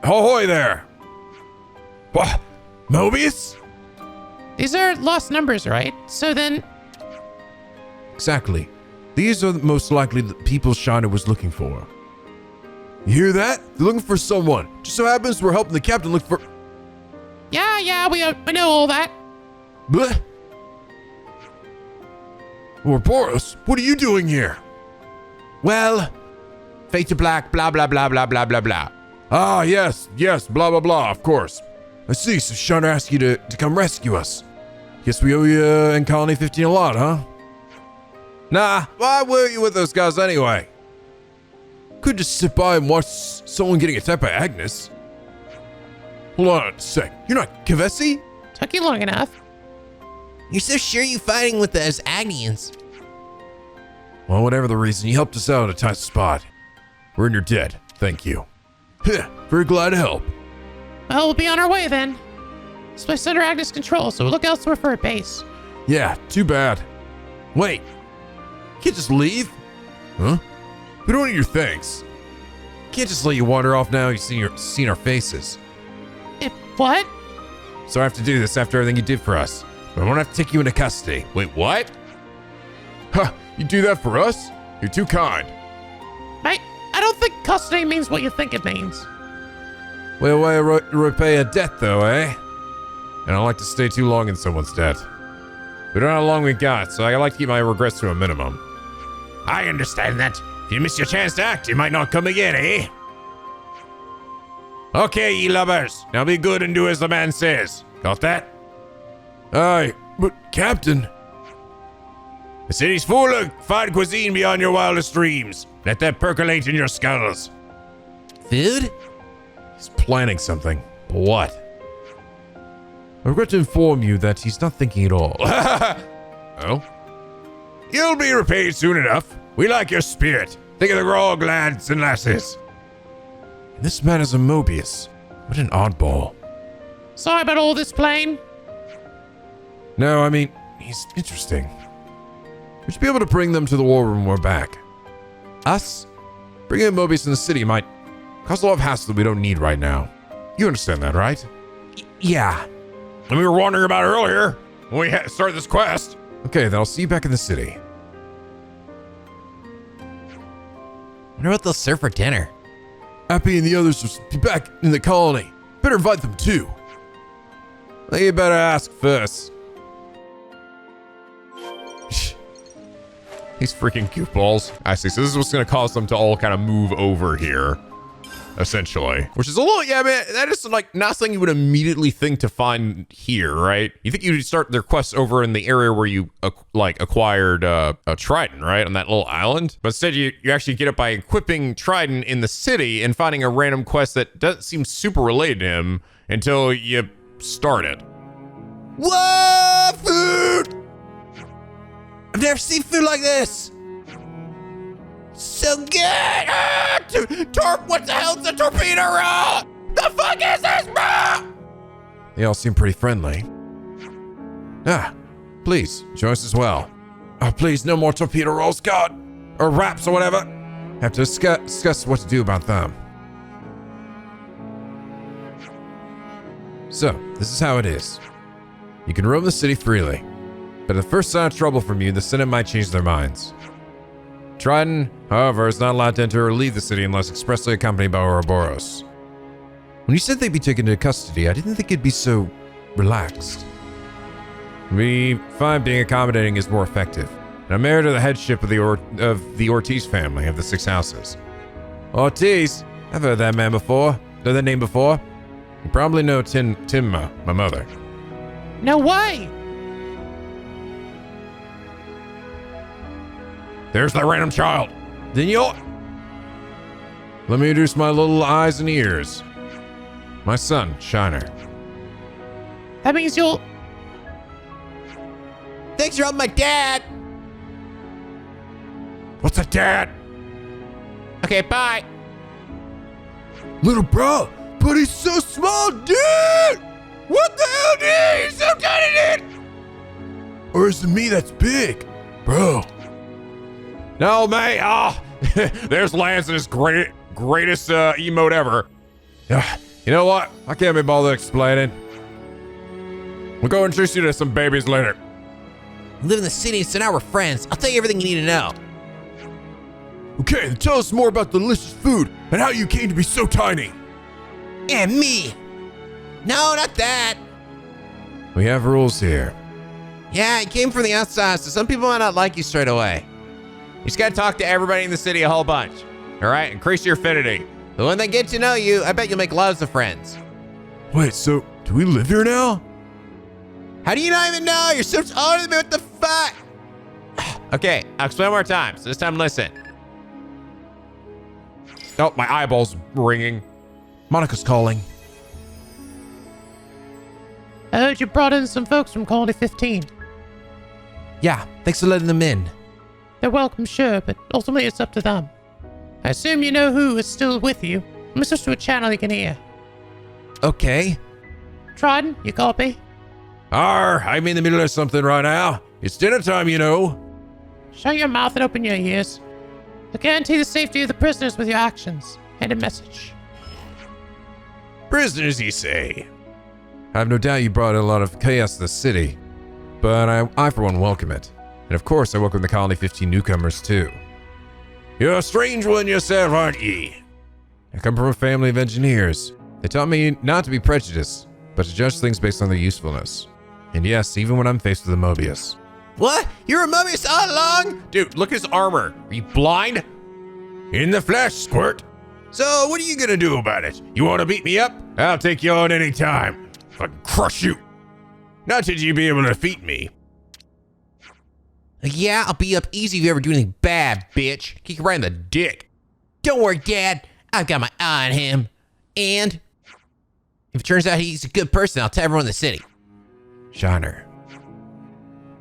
Ahoy there! What? Moebius? These are lost numbers, right? So then... Exactly. These are most likely the people Shiner was looking for. You hear that? They're looking for someone. Just so happens we're helping the captain look for... Yeah, we know all that. Bleh. Ouroboros, what are you doing here? Well, fade to black, blah, blah, blah, blah, blah, blah, blah. Ah, yes, blah, blah, blah, of course. I see, so Shiner asked you to come rescue us. Guess we owe you and Colony 15 a lot, huh? Nah, why were you with those guys anyway? Could just sit by and watch someone getting attacked by Agnus. Hold on a sec, you're not Keves? Took you long enough. You're so sure you're fighting with those Agnians. Well, whatever the reason, you helped us out at a tight spot. We're in your debt, thank you. Very glad to help. Well, we'll be on our way then. This place under Agnus control, so we'll look elsewhere for a base. Yeah, too bad. Wait, can't just leave? Huh? We don't need your thanks. Can't just let you wander off now you've seen our faces. What? So I have to do this after everything you did for us. But I won't have to take you into custody. Wait, what? Huh, you do that for us? You're too kind. I don't think custody means what you think it means. Well, way to repay a debt, though, eh? And I don't like to stay too long in someone's debt. We don't know how long we got, so I like to keep my regrets to a minimum. I understand that. If you miss your chance to act, you might not come again, eh? Okay, ye lubbers. Now be good and do as the man says. Got that? Aye, but Captain... The city's full of fine cuisine beyond your wildest dreams. Let that percolate in your skulls. Food? He's planning something. But what? I regret to inform you that he's not thinking at all. Oh? You'll be repaid soon enough. We like your spirit. Think of the grog, lads and lasses. This man is a Moebius. What an oddball. Sorry about all this plane. No, I mean, he's interesting. We should be able to bring them to the war room when we're back. Us? Bringing in Moebius in the city might cause a lot of hassle that we don't need right now. You understand that, right? Yeah. And we were wondering about it earlier when we started this quest. Okay, then I'll see you back in the city. Wonder what they'll serve for dinner. Appy and the others will be back in the colony. Better invite them too. I think you better ask first. These freaking goofballs. I see. So this is what's going to cause them to all kind of move over here, essentially. Which is a little, yeah, man, that is like not something you would immediately think to find here, right? You think you'd start their quests over in the area where you acquired a Trident, right? On that little island. But instead you actually get it by equipping Trident in the city and finding a random quest that doesn't seem super related to him until you start it. Whoa, food! I've never seen food like this. So good. What the hell's the torpedo roll? The fuck is this, bro? They all seem pretty friendly. Ah, please, join us as well. Oh, please, no more torpedo rolls, God. Or wraps or whatever. Have to discuss what to do about them. So, this is how it is. You can roam the city freely. But at the first sign of trouble from you, the Senate might change their minds. Trident, however, is not allowed to enter or leave the city unless expressly accompanied by Ouroboros. When you said they'd be taken into custody, I didn't think it'd be so relaxed. We find being accommodating is more effective. And I'm heir to the headship of the Ortiz family of the 6 houses. Ortiz? I've heard that man before. Heard that name before. You probably know Timma, my mother. No way! There's that random child. Then you'll... Let me introduce my little eyes and ears. My son, Shiner. That means you'll... Thanks for helping my dad. What's a dad? Okay, bye. Little bro, but he's so small, dude! What the hell, dude? He's so tiny, dude! Or is it me that's big? Bro. No, mate. There's Lanz and his greatest emote ever. You know what? I can't be bothered explaining. We'll go introduce you to some babies later. We live in the city, so now we're friends. I'll tell you everything you need to know. Okay, then tell us more about the delicious food and how you came to be so tiny. And me. No, not that. We have rules here. Yeah, I came from the outside, so some people might not like you straight away. You just gotta talk to everybody in the city a whole bunch. All right, increase your affinity. But when they get to know you, I bet you'll make lots of friends. Wait, so do we live here now? How do you not even know? You're so older than me. What the fuck? Okay, I'll explain one more time, so this time listen. Oh, my eyeball's ringing. Monica's calling. I heard you brought in some folks from Colony 15. Yeah, thanks for letting them in. They're welcome, sure, but ultimately it's up to them. I assume you know who is still with you. Let me switch to a channel you can hear. Okay. Trident, you copy? I'm in the middle of something right now. It's dinner time, you know. Shut your mouth and open your ears. I guarantee the safety of the prisoners with your actions. And a message. Prisoners, you say? I have no doubt you brought a lot of chaos to the city, but I for one welcome it. And of course, I welcome the Colony 15 newcomers too. You're a strange one yourself, aren't ye? I come from a family of engineers. They taught me not to be prejudiced, but to judge things based on their usefulness. And yes, even when I'm faced with a Moebius. What? You're a Moebius all along? Dude, look at his armor. Are you blind? In the flesh, Squirt. So, what are you gonna do about it? You wanna beat me up? I'll take you on any time. I can crush you. Not that you be able to defeat me. Yeah, I'll be up easy if you ever do anything bad, bitch. Kick you right in the dick. Don't worry, Dad. I've got my eye on him. And if it turns out he's a good person, I'll tell everyone in the city. Shiner.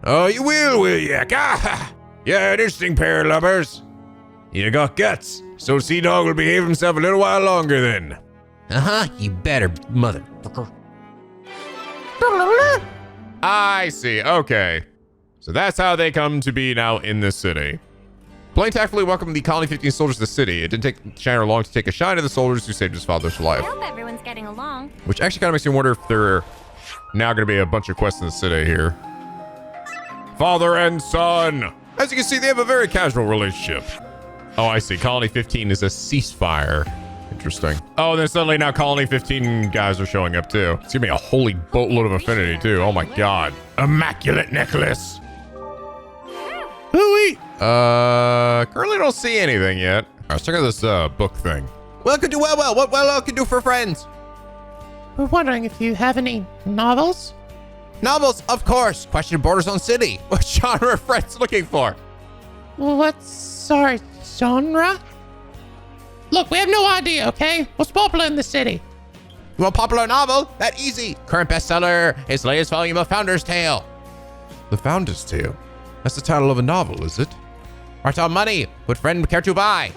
Oh, you will ya? Ah, yeah, an interesting pair of lubbers. You got guts, so Sea Dog will behave himself a little while longer then. Uh-huh, you better, motherfucker. I see, okay. So that's how they come to be now in this city. Blaine tactfully welcomed the Colony 15 soldiers to the city. It didn't take Shiner long to take a shine to the soldiers who saved his father's life. I hope everyone's getting along. Which actually kind of makes me wonder if there are now going to be a bunch of quests in the city here. Father and son. As you can see, they have a very casual relationship. Oh, I see. Colony 15 is a ceasefire. Interesting. Oh, then suddenly now Colony 15 guys are showing up too. It's giving me a holy boatload of affinity too. Oh my god. Immaculate necklace. Hooey. Currently don't see anything yet. All right, let's check out this book thing. Welcome to Well. What Well can do for friends. We're wondering if you have any novels? Novels, of course. Question borders on city. What genre are friends looking for? Genre? Look, we have no idea, okay? What's popular in the city? You want a popular novel? That easy. Current bestseller, his latest volume of Founder's Tale. The Founder's Tale? That's the title of a novel, is it? Right on money. Would friend care to buy?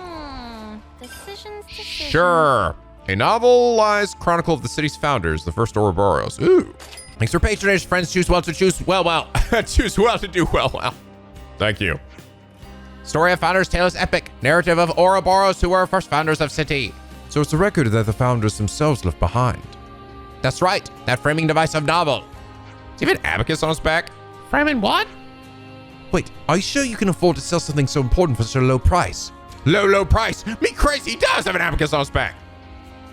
Decisions. Sure. A novelized chronicle of the city's founders, the first Ouroboros. Ooh. Thanks for patronage. Friends choose well to choose well. Choose well to do well. Thank you. Story of Founder's Tale is epic. Narrative of Ouroboros, who were first founders of city. So it's a record that the founders themselves left behind. That's right. That framing device of novel. Does he have an abacus on his back? Framing what? Wait, are you sure you can afford to sell something so important for such a low price? Low price? Me crazy, he does have an abacus on his back.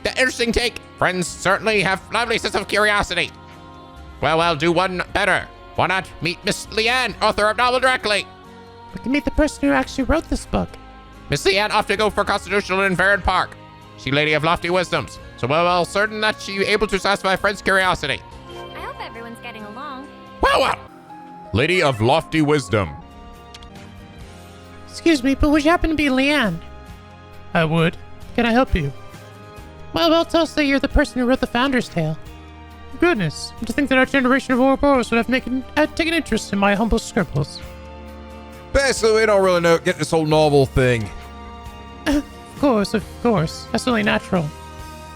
That interesting take. Friends certainly have lively sense of curiosity. Well, do one better. Why not meet Miss Leanne, author of novel, directly? We can meet the person who actually wrote this book. Miss Leanne off to go for constitutional in Farron Park. She lady of lofty wisdoms. so well certain that she's able to satisfy a friend's curiosity. I hope everyone's getting along. Well. Lady of lofty wisdom. Excuse me, but would you happen to be Leanne? I would. Can I help you? Well, tell us that you're the person who wrote the Founder's Tale. Goodness, to think that our generation of Ouroboros would have taken interest in my humble scribbles. Basically, we don't really get this whole novel thing. Of course. That's only natural.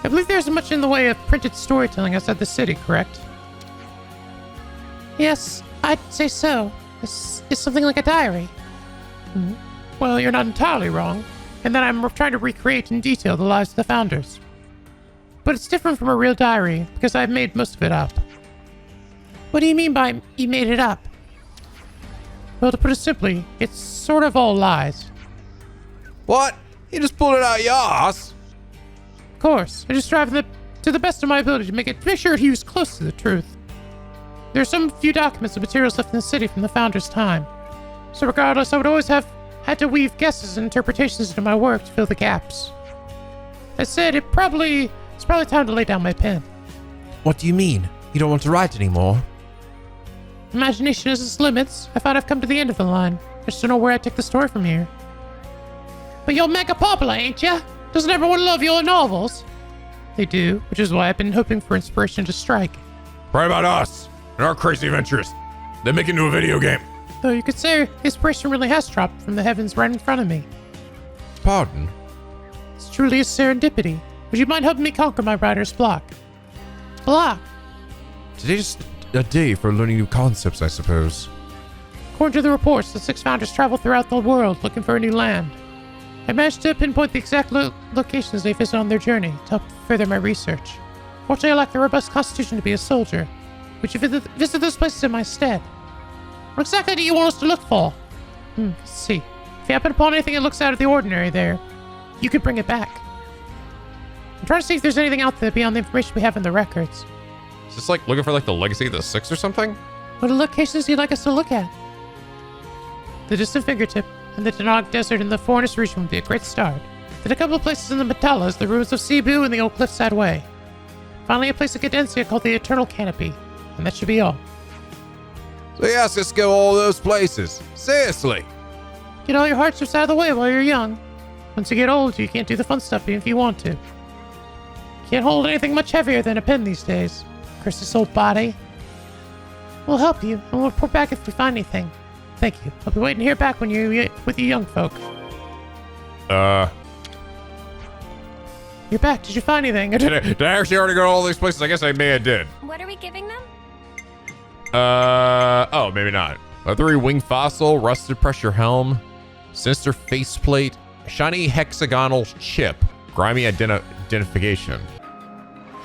I believe there's much in the way of printed storytelling outside the city, correct? Yes, I'd say so. It's something like a diary. Well, you're not entirely wrong, and that I'm trying to recreate in detail the lives of the founders. But it's different from a real diary, because I've made most of it up. What do you mean by you made it up? Well, to put it simply, it's sort of all lies. What? You just pulled it out your ass? Of course, I just strive to the best of my ability to make sure he was close to the truth. There are some few documents and materials left in the city from the founder's time. So regardless, I would always have had to weave guesses and interpretations into my work to fill the gaps. That said, it's probably time to lay down my pen. What do you mean? You don't want to write anymore? Imagination has its limits. I thought I've come to the end of the line. I just don't know where I'd take the story from here. But you're mega popular, ain't ya? Doesn't everyone love your novels? They do, which is why I've been hoping for inspiration to strike. Right about us and our crazy adventures. They make it into a video game. Though you could say inspiration really has dropped from the heavens right in front of me. Pardon? It's truly a serendipity. Would you mind helping me conquer my writer's block? Block? Today's just a day for learning new concepts, I suppose. According to the reports, the 6 founders traveled throughout the world looking for a new land. I managed to pinpoint the exact locations they visited on their journey to help further my research. Fortunately, I lack the robust constitution to be a soldier. Would you visit those places in my stead? What exactly do you want us to look for? Let's see. If you happen upon anything that looks out of the ordinary there, you could bring it back. I'm trying to see if there's anything out there beyond the information we have in the records. Is this like looking for like the legacy of the 6 or something? What locations do you like us to look at? The distant fingertip and the Denark Desert in the Forest region would be a great start. Then a couple of places in the Metallas, the ruins of Cebu and the old Cliffside Way. Finally, a place in Cadencia called the Eternal Canopy. And that should be all. So you asked us to go all those places. Seriously. Get all your hardships out of the way while you're young. Once you get old, you can't do the fun stuff even if you want to. Can't hold anything much heavier than a pen these days. Curse this old body. We'll help you, and we'll report back if we find anything. Thank you. I'll be waiting to hear back when you're with you young folk. You're back. Did you find anything? Did I actually already go to all these places? I guess I may have did. What are we giving them? Oh, maybe not. Leathery wing fossil, rusted pressure helm, sinister faceplate, shiny hexagonal chip, grimy identification.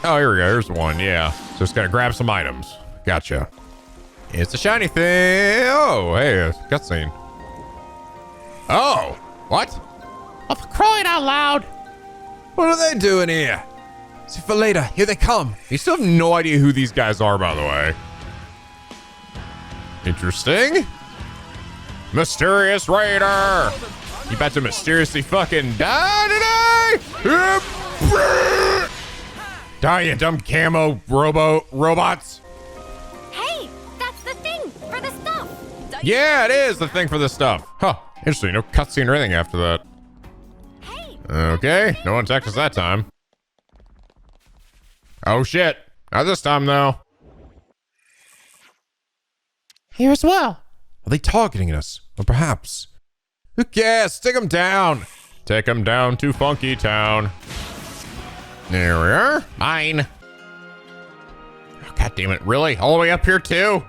Oh, here we go. Here's one. Yeah. So just gotta grab some items. Gotcha. It's a shiny thing. Oh, hey, a cutscene. Oh, what? Oh, for crying out loud. What are they doing here? See for later. Here they come. You still have no idea who these guys are, by the way. Interesting. Mysterious Raider. You about to mysteriously fucking die today? Die, you dumb camo robots. Hey, that's the thing for the stuff. Yeah, it is the thing for this stuff. Huh, interesting. No cutscene or anything after that. Okay, no one attacked us that time. Oh shit, not this time though. Here as well. Are they targeting us? Or perhaps? Who cares? Take them down. Take them down to Funky Town. There we are. Mine. Oh, God damn it. Really? All the way up here too?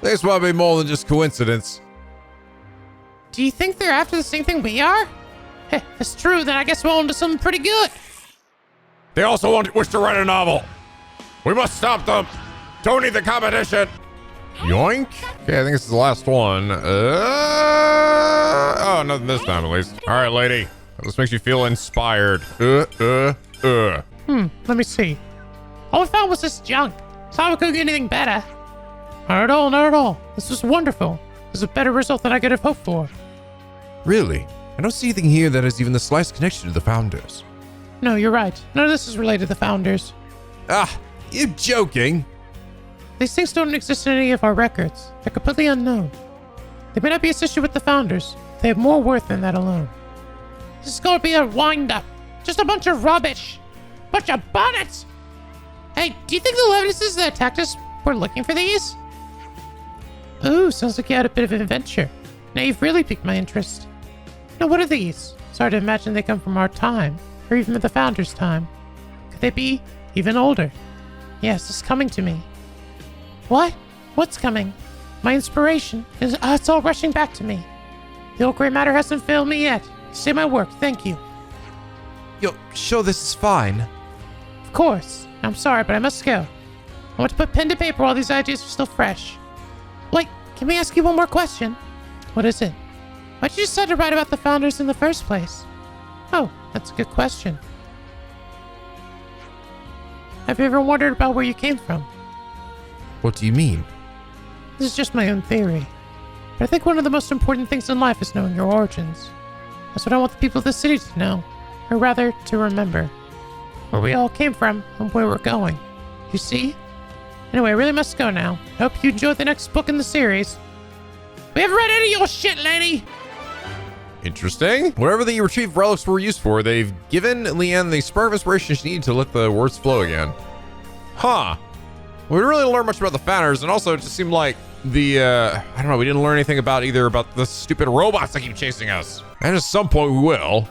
This might be more than just coincidence. Do you think they're after the same thing we are? If it's true, then I guess we're on to something pretty good. They also wish to write a novel. We must stop them. Don't need the competition. Yoink. Okay, I think this is the last one. Oh, nothing this time at least. All right, lady. This makes you feel inspired. Let me see. All we found was this junk. So we couldn't get anything better. Not at all. This was wonderful. This is a better result than I could have hoped for. Really? I don't see anything here that has even the slightest connection to the founders. No, you're right. None of this is related to the founders. Ah, you're joking. These things don't exist in any of our records. They're completely unknown. They may not be associated with the founders. They have more worth than that alone. This is going to be a wind-up. Just a bunch of rubbish. Bunch of bonnets. Hey, do you think the Levinuses that attacked us were looking for these? Ooh, sounds like you had a bit of an adventure. Now you've really piqued my interest. Now what are these? It's hard to imagine they come from our time, or even the founders' time. Could they be even older? Yes, it's coming to me. What? What's coming? My inspiration is it's all rushing back to me. The old gray matter hasn't failed me yet. Say my work, thank you. You're sure this is fine? Of course. I'm sorry, but I must go. I want to put pen to paper while these ideas are still fresh. Wait, can we ask you one more question? What is it? Why'd you decide to write about the founders in the first place? Oh, that's a good question. Have you ever wondered about where you came from? What do you mean? This is just my own theory. But I think one of the most important things in life is knowing your origins. That's what I want the people of the city to know. Or rather, to remember. Where we all came from and where we're going. You see? Anyway, I really must go now. I hope you enjoy the next book in the series. We haven't read any of your shit, lady! Interesting. Whatever the retrieved relics were used for, they've given Leanne the spark of inspiration she needed to let the words flow again. Huh. We didn't really learn much about the founders, and also it just seemed like the, I don't know, we didn't learn anything about the stupid robots that keep chasing us. And at some point we will.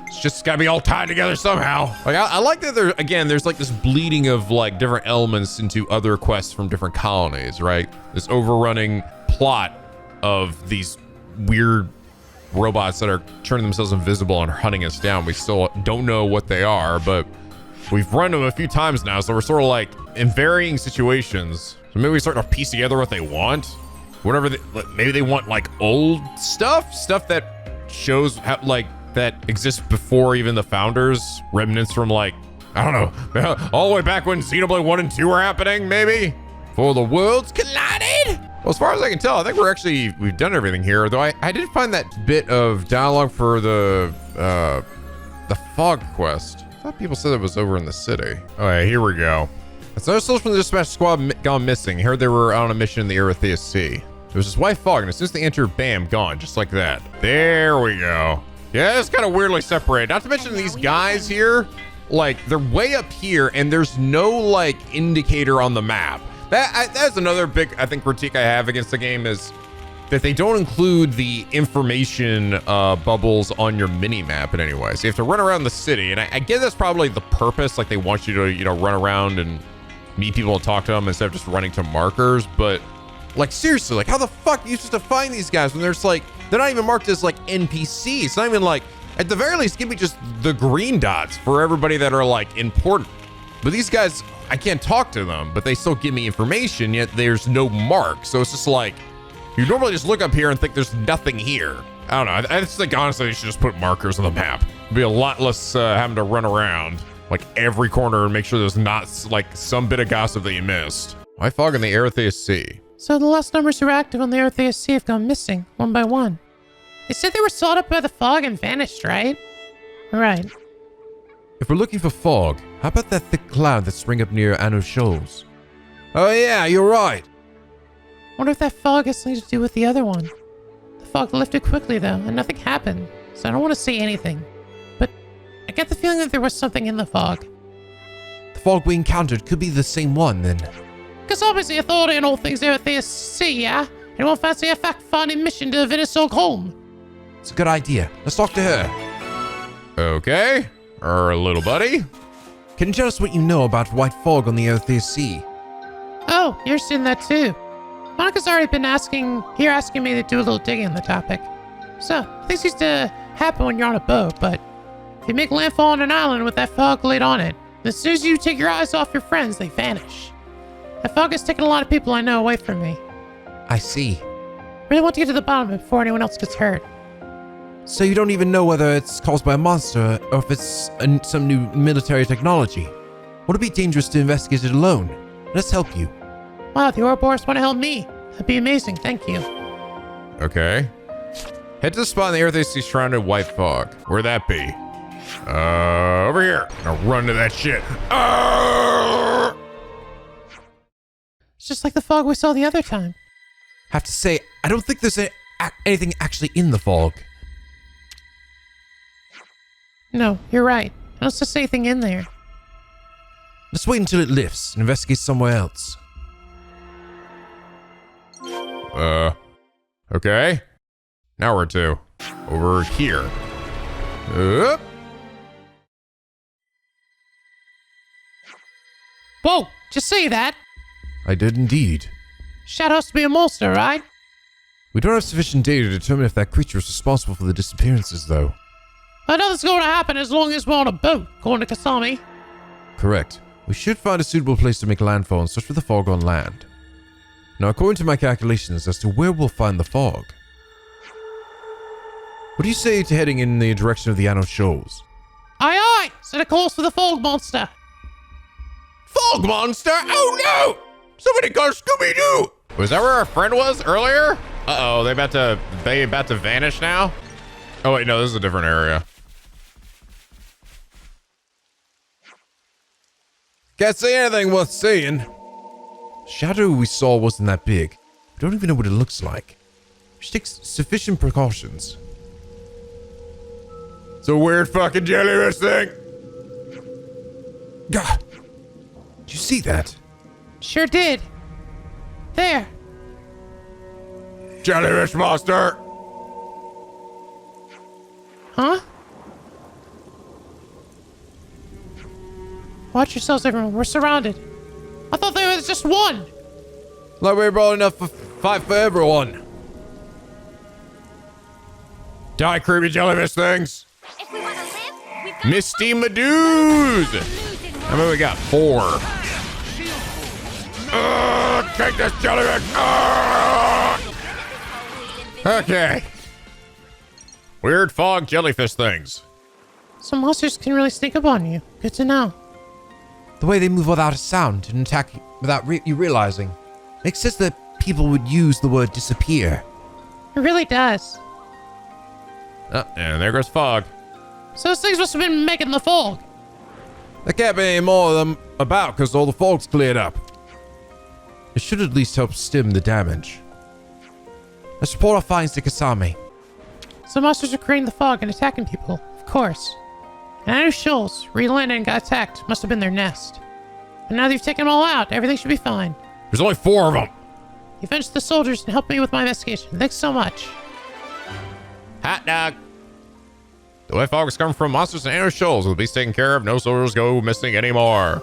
It's just gotta be all tied together somehow. Like, I like that there's like this bleeding of like different elements into other quests from different colonies, right? This overrunning plot of these weird robots that are turning themselves invisible and hunting us down. We still don't know what they are, but we've run them a few times now, so we're sort of like in varying situations. So maybe we start to piece together what they want. Whatever maybe they want like old stuff that shows how like that exists before even the founders, remnants from like, I don't know, all the way back when Xenoblade 1 and 2 were happening, maybe? For the worlds collided? Well, as far as I can tell, I think we've done everything here, though I did find that bit of dialogue for the fog quest. I thought people said it was over in the city. All right, here we go. It's another soldier from the dispatch squad gone missing. Heard they were on a mission in the Erytheus Sea. There was this white fog, and as soon as they entered, bam, gone, just like that. There we go. Yeah, it's kind of weirdly separated. Not to mention these guys here, like, they're way up here, and there's no, like, indicator on the map. That's another big, I think, critique I have against the game is that they don't include the information bubbles on your mini map in any way. So you have to run around the city, and I get that's probably the purpose. Like, they want you to, run around and meet people and talk to them instead of just running to markers. But, like, seriously, like, how the fuck are you supposed to find these guys when there's, like, they're not even marked as, like, NPCs? It's not even, like, at the very least, give me just the green dots for everybody that are, like, important. But these guys, I can't talk to them, but they still give me information, yet there's no mark. So it's just like, you normally just look up here and think there's nothing here. I don't know. I just think, honestly, they should just put markers on the map. It'd be a lot less having to run around, like, every corner and make sure there's not, like, some bit of gossip that you missed. Why fog in the Erytheus Sea? So the last numbers who were active on the Erytheus Sea have gone missing, one by one. They said they were swallowed up by the fog and vanished, right? Right. If we're looking for fog, how about that thick cloud that sprang up near Anu Shoals? Oh yeah, you're right. Wonder if that fog has something to do with the other one. The fog lifted quickly though, and nothing happened, so I don't want to say anything. But I get the feeling that there was something in the fog. The fog we encountered could be the same one then. Because obviously authority and all things Erytheus Sea, yeah? Anyone fancy a fact-finding mission to Venisog home? It's a good idea. Let's talk to her. Okay. Little buddy. Can you tell us what you know about white fog on the Erytheus Sea? Oh, you're seeing that too. Monica's already been asking me to do a little digging on the topic. So, things used to happen when you're on a boat, but if you make landfall on an island with that fog laid on it, as soon as you take your eyes off your friends, they vanish. That fog has taken a lot of people I know away from me. I see. Really want to get to the bottom of it before anyone else gets hurt. So you don't even know whether it's caused by a monster or if it's some new military technology. Would it be dangerous to investigate it alone? Let's help you. Wow, the Ouroboros want to help me. That'd be amazing, thank you. Okay. Head to the spot in the Earth AC surrounded white fog. Where'd that be? Over here. Now run to that shit. It's just like the fog we saw the other time. Have to say, I don't think there's anything actually in the fog. No, you're right. I don't see anything in there. Let's wait until it lifts and investigate somewhere else. Okay. Now where to? Over here. Whoa, just say that. I did indeed. Shadow has to be a monster, right? We don't have sufficient data to determine if that creature is responsible for the disappearances, though. I know that's going to happen as long as we're on a boat, according to Kasami. Correct. We should find a suitable place to make landfall and search for the fog on land. Now, according to my calculations as to where we'll find the fog, what do you say to heading in the direction of the Aionios shoals? Aye aye! Set a course for the fog monster. Fog monster? Oh no! Somebody call Scooby-Doo! Was that where our friend was earlier? Uh-oh, they about to vanish now? Oh wait, no, this is a different area. Can't say anything worth seeing. The shadow we saw wasn't that big. We don't even know what it looks like. We should take sufficient precautions. It's a weird fucking jellyfish thing. God, did you see that? Sure did. There. Jellyfish monster. Huh? Watch yourselves, everyone. We're surrounded. I thought there was just one. Like we brought enough for fight for everyone. Die, creepy jellyfish things. Misty Medusa. How many we got? 4. Take this jellyfish. Okay. Weird fog jellyfish things. Some monsters can really sneak up on you. Good to know. The way they move without a sound and attack without you realizing makes sense that people would use the word disappear. It really does. Oh, and there goes fog. So those things must have been making the fog. There can't be any more of them about because all the fog's cleared up. It should at least help stem the damage. Let's report our finds to Kasami. Some monsters are creating the fog and attacking people, of course. And I know shoals, relanded and got attacked, must have been their nest. And now that you've taken them all out, everything should be fine. There's only 4 of them. You finished the soldiers and helped me with my investigation. Thanks so much. Hot dog. The way fog is coming from monsters and Aionios shoals will be taken care of. No soldiers go missing anymore.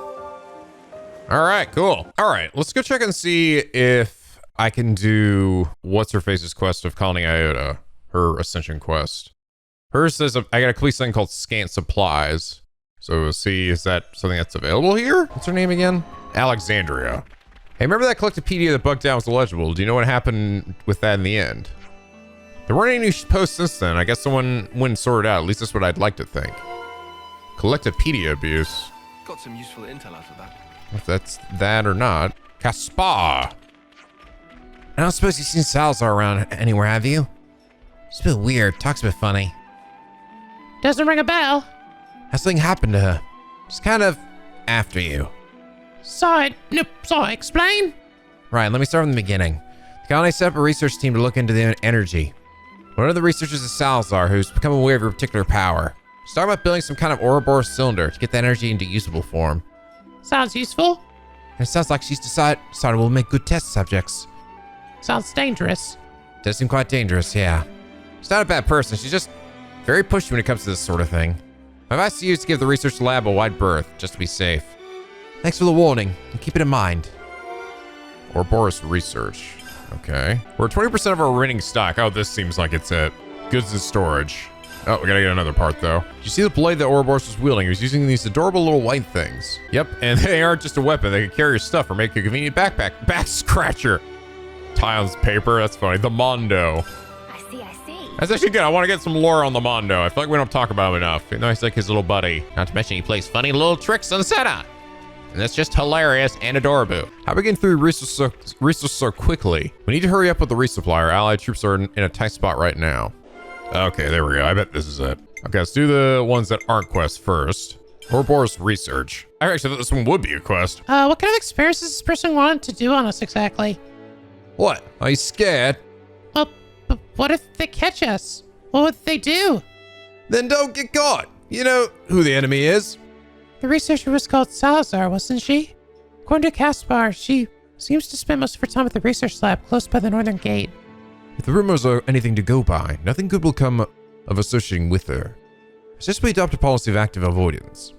All right, cool. All right, let's go check and see if I can do what's-her-face's quest of calling Iota, her ascension quest. Hers says I got to complete something called Scant Supplies. So we'll see, is that something that's available here? What's her name again? Alexandria. Hey, remember that Collectopedia that bugged out was illegible? Do you know what happened with that in the end? There weren't any new posts since then. I guess someone wouldn't sort it out. At least that's what I'd like to think. Collectopedia abuse. Got some useful intel out of that. If that's that or not. Caspar. I don't suppose you've seen Salazar around anywhere, have you? It's a bit weird. Talks a bit funny. Doesn't ring a bell. Has something happened to her? She's kind of after you. Sorry, explain? Right, let me start from the beginning. The colony set up a research team to look into the energy. One of the researchers is Salazar, who's become aware of your particular power. She's talking about building some kind of Ouroboros cylinder to get the energy into usable form. Sounds useful. And it sounds like she's decided we'll make good test subjects. Sounds dangerous. Does seem quite dangerous, yeah. She's not a bad person, she's just very pushy when it comes to this sort of thing. My advice to you is to give the research lab a wide berth, just to be safe. Thanks for the warning, and keep it in mind. Ouroboros research. Okay. We're at 20% of our running stock. Oh, this seems like it's it. Goods and storage. Oh, we gotta get another part though. Did you see the blade that Ouroboros was wielding? He was using these adorable little white things. Yep, and they aren't just a weapon. They can carry your stuff or make a convenient backpack. Back scratcher. Tion's paper. That's funny. The Mondo. I see. That's actually good. I want to get some lore on the Mondo. I feel like we don't talk about him enough. You know, he's like his little buddy. Not to mention he plays funny little tricks on Sena. And that's just hilarious and adorable. How are we getting through resources so quickly? We need to hurry up with the resupply. Our allied troops are in a tight spot right now. Okay, there we go. I bet this is it. Okay, let's do the ones that aren't quests first. Ouroboros research. I actually thought this one would be a quest. What kind of experiments does this person want to do on us exactly? What? Are you scared? Well, but what if they catch us? What would they do? Then don't get caught. You know who the enemy is. The researcher was called Salazar, wasn't she? According to Caspar, she seems to spend most of her time at the research lab close by the northern gate. If the rumors are anything to go by, nothing good will come of associating with her. It's just we adopt a policy of active avoidance.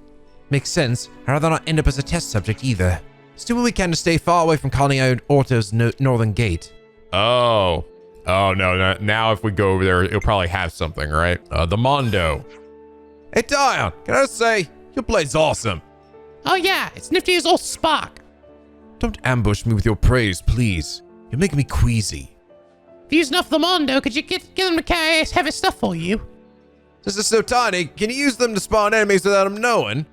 Makes sense. I'd rather not end up as a test subject either. Let's do what we can to stay far away from Colony Orto's northern gate. Oh. Oh, no. Now if we go over there, it'll probably have something, right? The Mondo. Hey, Taion, can I just say, your play's awesome. Oh yeah, it's nifty as old Spock. Don't ambush me with your praise, please. You're making me queasy. If you use enough of the Mondo, could you get them to carry heavy stuff for you? This is so tiny, can you use them to spawn enemies without them knowing?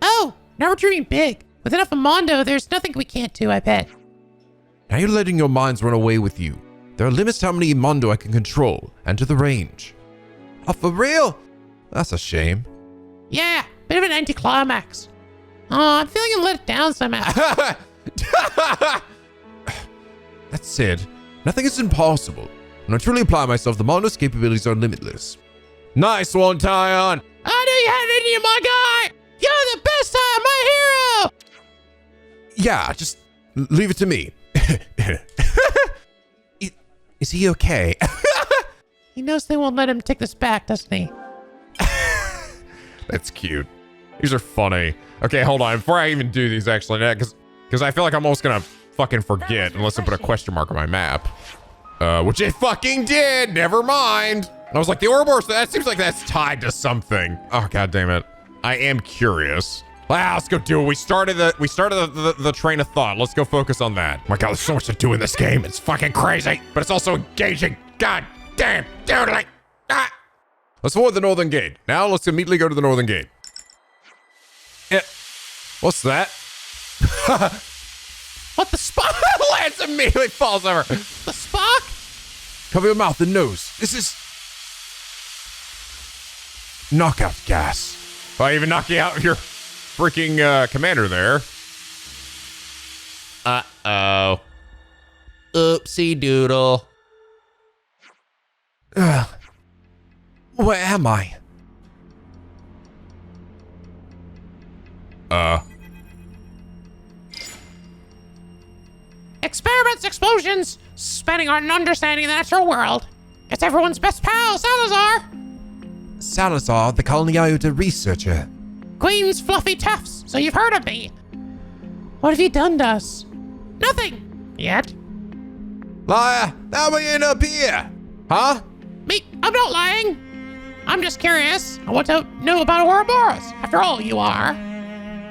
Oh, now we're dreaming big. With enough of Mondo, there's nothing we can't do, I bet. Now you're letting your minds run away with you. There are limits to how many Mondo I can control, and to the range. Oh, for real? That's a shame. Yeah, bit of an anticlimax. Oh, I'm feeling let down somehow. That said, nothing is impossible. When I truly apply myself, the Mondo's capabilities are limitless. Nice one, Taion! I knew you had it in you, my guy! You're the best time, my hero! Yeah, just leave it to me. Is he okay? He knows they won't let him take this back, doesn't he? That's cute. These are funny. Okay, hold on. Before I even do these, actually, because I feel like I'm almost gonna fucking forget unless I put a question mark on my map. Which it fucking did. Never mind. I was like, the Ouroboros, that seems like that's tied to something. Oh, god damn it. I am curious. Wow, let's go do it. We started the train of thought. Let's go focus on that. Oh my god, there's so much to do in this game. It's fucking crazy, but it's also engaging. God damn, dude, like, ah. Let's avoid the northern gate. Now let's immediately go to the northern gate. Yeah. What's that? What, the Spock? Lance immediately falls over. The Spock? Cover your mouth and nose. This is knockout gas. Well, even knock you out your freaking commander there. Uh-oh. Oopsie doodle. Where am I? Experiments, explosions, spanning our understanding of the natural world. It's everyone's best pal, Salazar. Salazar, the Colony Iota researcher. Queen's fluffy tufts, so you've heard of me. What have you done to us? Nothing. Yet. Liar, how we end up here? Huh? Me, I'm not lying. I'm just curious. I want to know about Ouroboros. After all, you are.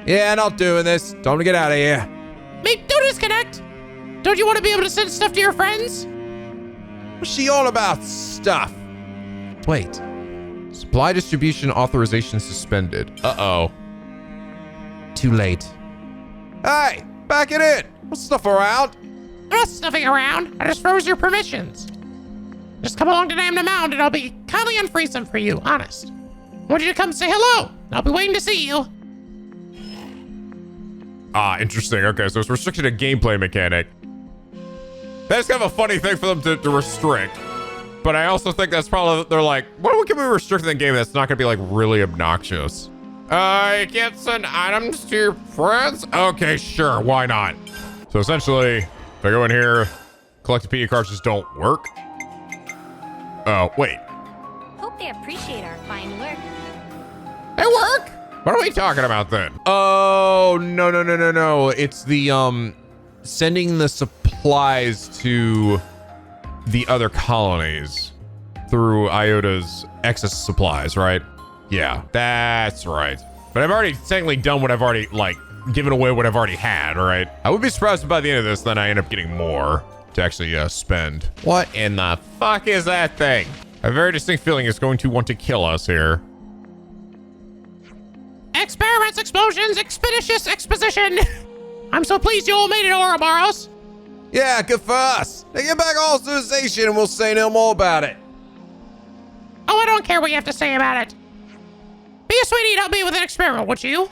Yeah, not doing this. Time to get out of here. Me, don't disconnect. Don't you want to be able to send stuff to your friends? What's she all about, stuff? Wait. Supply distribution authorization suspended. Uh-oh. Too late. Hey, back it in. What's stuff around? I'm not stuffing around. I just froze your permissions. Just come along to Name the Mound and I'll be kindly unfreeze them for you, honest. I want you to come say hello. I'll be waiting to see you. Ah, interesting. Okay, so it's restricted to gameplay mechanic. That's kind of a funny thing for them to restrict. But I also think that's probably, they're like, what can we restrict in the game that's not going to be like really obnoxious? You can't send items to your friends? Okay, sure, why not? So essentially, if I go in here, collectopedia cards just don't work. Oh, wait. Hope they appreciate our fine work. They work? What are we talking about then? Oh, no. It's the, sending the supplies to the other colonies through Iota's excess supplies, right? Yeah, that's right. But I've already technically done what I've already, like, given away what I've already had, right? I would be surprised if by the end of this, then I end up getting more to actually spend. What in the fuck is that thing? I have a very distinct feeling it's going to want to kill us here. Experiments, explosions, expeditious exposition. I'm so pleased you all made it, Ouroboros. Yeah, good for us. Now get back all civilization and we'll say no more about it. Oh, I don't care what you have to say about it. Be a sweetie and help me with an experiment, would you?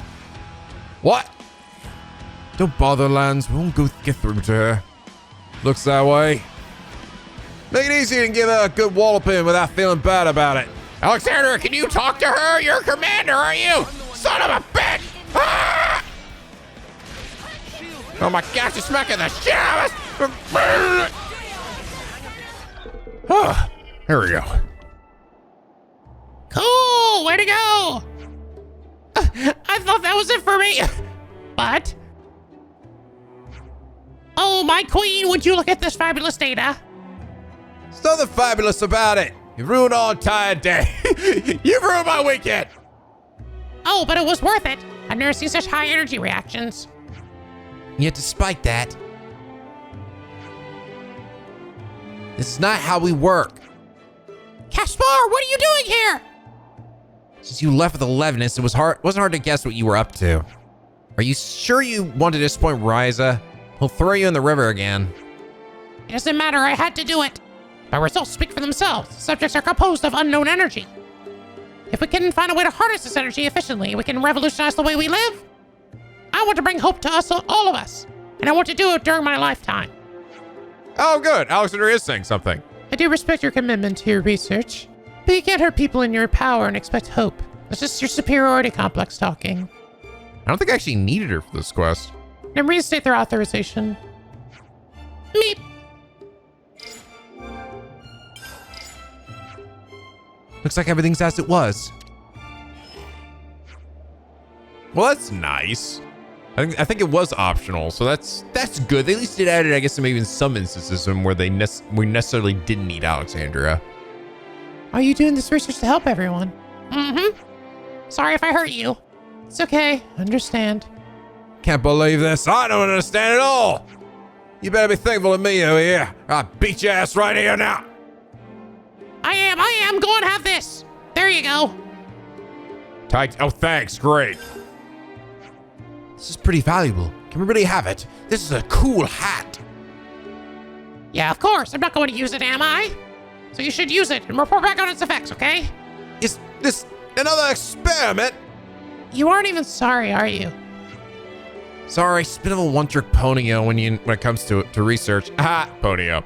What? Don't bother, Lanz. We won't get through to her. Looks that way. Make it easy and give her a good walloping without feeling bad about it. Alexander, can you talk to her? You're commander, are you? Son of a bitch! Ah! Oh my gosh, you're smacking the shit out of us! Oh, here we go. Cool, way to go! I thought that was it for me, but... Oh, my queen, would you look at this fabulous data? There's nothing fabulous about it. You've ruined our entire day. You've ruined my weekend! Oh, but it was worth it. I've never seen such high energy reactions. Yet despite that, this is not how we work. Caspar, what are you doing here? Since you left with 11ness, it wasn't hard to guess what you were up to. Are you sure you want to disappoint Ryza? He'll throw you in the river again. It doesn't matter, I had to do it. My results speak for themselves. The subjects are composed of unknown energy. If we can find a way to harness this energy efficiently, we can revolutionize the way we live. I want to bring hope to us, all of us, and I want to do it during my lifetime. Oh, good. Alexander is saying something. I do respect your commitment to your research, but you can't hurt people in your power and expect hope. That's just your superiority complex talking. I don't think I actually needed her for this quest. Then reinstate their authorization. Meep. Looks like everything's as it was. Well, that's nice. I think it was optional, so that's good. They at least it added, I guess, maybe in some instances where we necessarily didn't need Alexandria. Are you doing this research to help everyone? Mm-hmm. Sorry if I hurt you. It's okay. Understand. Can't believe this. I don't understand at all. You better be thankful to me over here. I'll beat your ass right here now. I am. Go and have this. There you go. Tight. Oh, thanks. Great. This is pretty valuable. Can we really have it? This is a cool hat. Yeah, of course. I'm not going to use it, am I? So you should use it and report back on its effects, okay? Is this another experiment? You aren't even sorry, are you? Sorry, it's a bit of a one-trick ponyo when it comes to research. Ah, ponyo.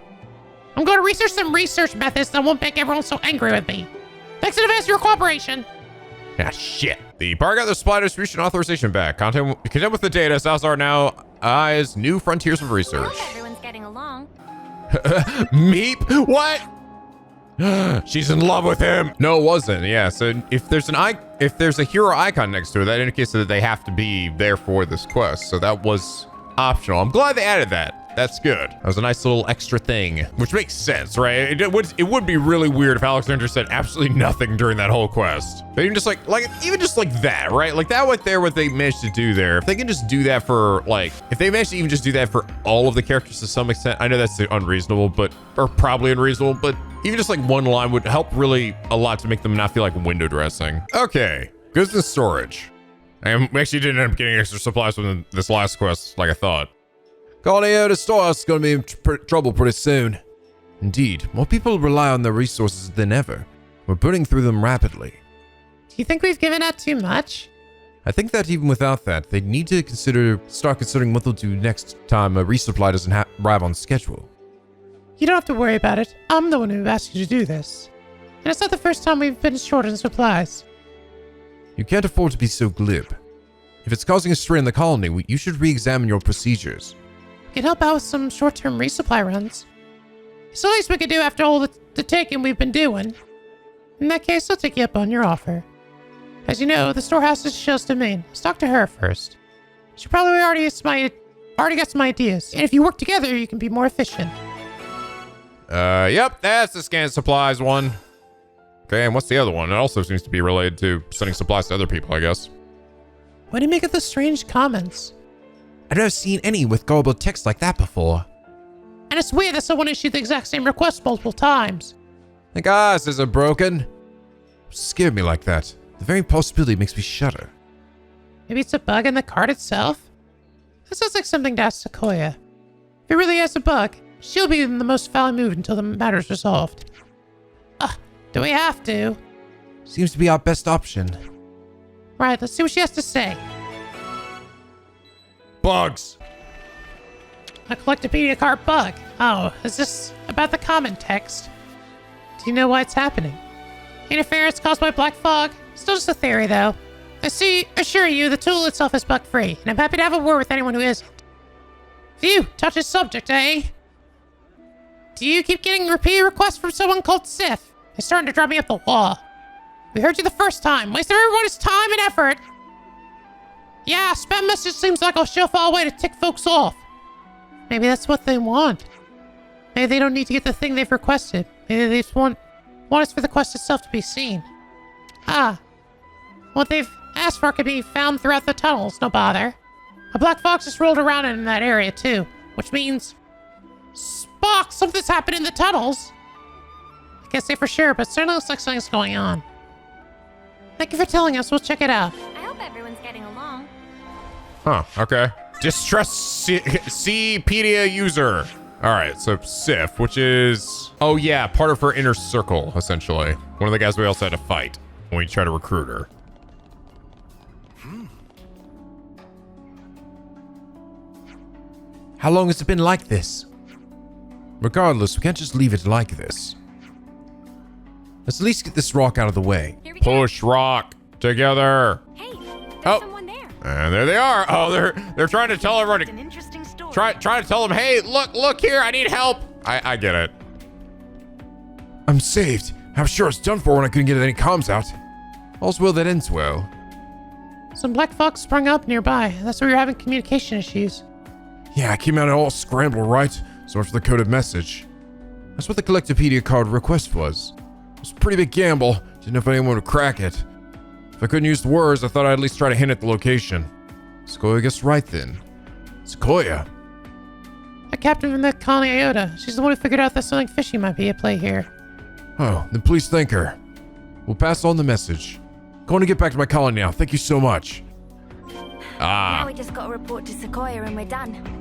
I'm going to research some research methods that won't make everyone so angry with me. Thanks in advance for your cooperation. Ah, shit. The bar got the supply distribution authorization back. Content with the data. Salazar now eyes new frontiers of research. Everyone's getting along. Meep? What? She's in love with him. No, it wasn't. Yeah. So if there's a hero icon next to it, that indicates that they have to be there for this quest. So that was optional. I'm glad they added that. That's good. That was a nice little extra thing, which makes sense, right? It would be really weird if Alexander said absolutely nothing during that whole quest. They even just like that, right? Like that right there, what they managed to do there. If they can just do that for if they managed to even just do that for all of the characters to some extent, I know that's unreasonable, or probably unreasonable, but even just like one line would help really a lot to make them not feel like window dressing. Okay, goods and storage. I actually didn't end up getting extra supplies from this last quest like I thought. Calling out a storehouse is going to be in trouble pretty soon. Indeed, more people rely on their resources than ever. We're burning through them rapidly. Do you think we've given out too much? I think that even without that, they need to start considering what they'll do next time a resupply doesn't arrive on schedule. You don't have to worry about it. I'm the one who asked you to do this. And it's not the first time we've been short on supplies. You can't afford to be so glib. If it's causing a strain in the colony, you should re-examine your procedures. We can help out with some short-term resupply runs. It's the least we could do after all the taking we've been doing. In that case, I'll take you up on your offer. As you know, the storehouse is Shell's domain. Let's talk to her first. She probably already got some ideas. And if you work together, you can be more efficient. Yep, that's the scan supplies one. Okay, and what's the other one? It also seems to be related to sending supplies to other people, I guess. What do you make of the strange comments? I've never seen any with gullible text like that before. And it's weird that someone issued the exact same request multiple times. Think ours isn't broken. Scared me like that. The very possibility makes me shudder. Maybe it's a bug in the card itself? That sounds like something to ask Sequoia. If it really is a bug, she'll be in the most foul mood until the matter's resolved. Do we have to? Seems to be our best option. Right, let's see what she has to say. Bugs. A Collectopedia card bug. Oh, is this about the common text? Do you know why it's happening? Interference caused by black fog? Still just a theory, though. Assure you, the tool itself is bug-free, and I'm happy to have a word with anyone who isn't. Phew, touchy subject, eh? Do you keep getting repeated requests from someone called Sif? They're starting to drive me up the wall. We heard you the first time. Wasted everybody's time and effort. Yeah, spam message seems like a surefire way to tick folks off. Maybe that's what they want. Maybe they don't need to get the thing they've requested. Maybe they just want us for the quest itself to be seen. What they've asked for can be found throughout the tunnels, no bother. A black fox just rolled around in that area too, which means... Spock, something's happened in the tunnels! I can't say for sure, but certainly looks like something's going on. Thank you for telling us, we'll check it out. I hope everyone's getting along. Huh, okay. Distress Cpedia user. All right, so Sif, which is... Oh yeah, part of her inner circle, essentially. One of the guys we also had to fight when we tried to recruit her. How long has it been like this? Regardless, we can't just leave it like this. Let's at least get this rock out of the way. Push rock together. Hey, there's someone there. And there they are. Oh, they're trying to tell everyone. An interesting story. Try to tell them, hey, look here, I need help. I get it. I'm saved. I'm sure it's done for when I couldn't get any comms out. All's well that ends well. Some black fox sprung up nearby. That's where you're having communication issues. Yeah, I came out all scrambled, right? So much for the coded message. That's what the Collectopedia card request was. It was a pretty big gamble. Didn't know if anyone would crack it. If I couldn't use the words, I thought I'd at least try to hint at the location. Sequoia guessed right then. Sequoia. A captain from the colony Iota. She's the one who figured out that something fishy might be at play here. Oh, then please thank her. We'll pass on the message. Going to get back to my colony now. Thank you so much. Now we just got to report to Sequoia and we're done.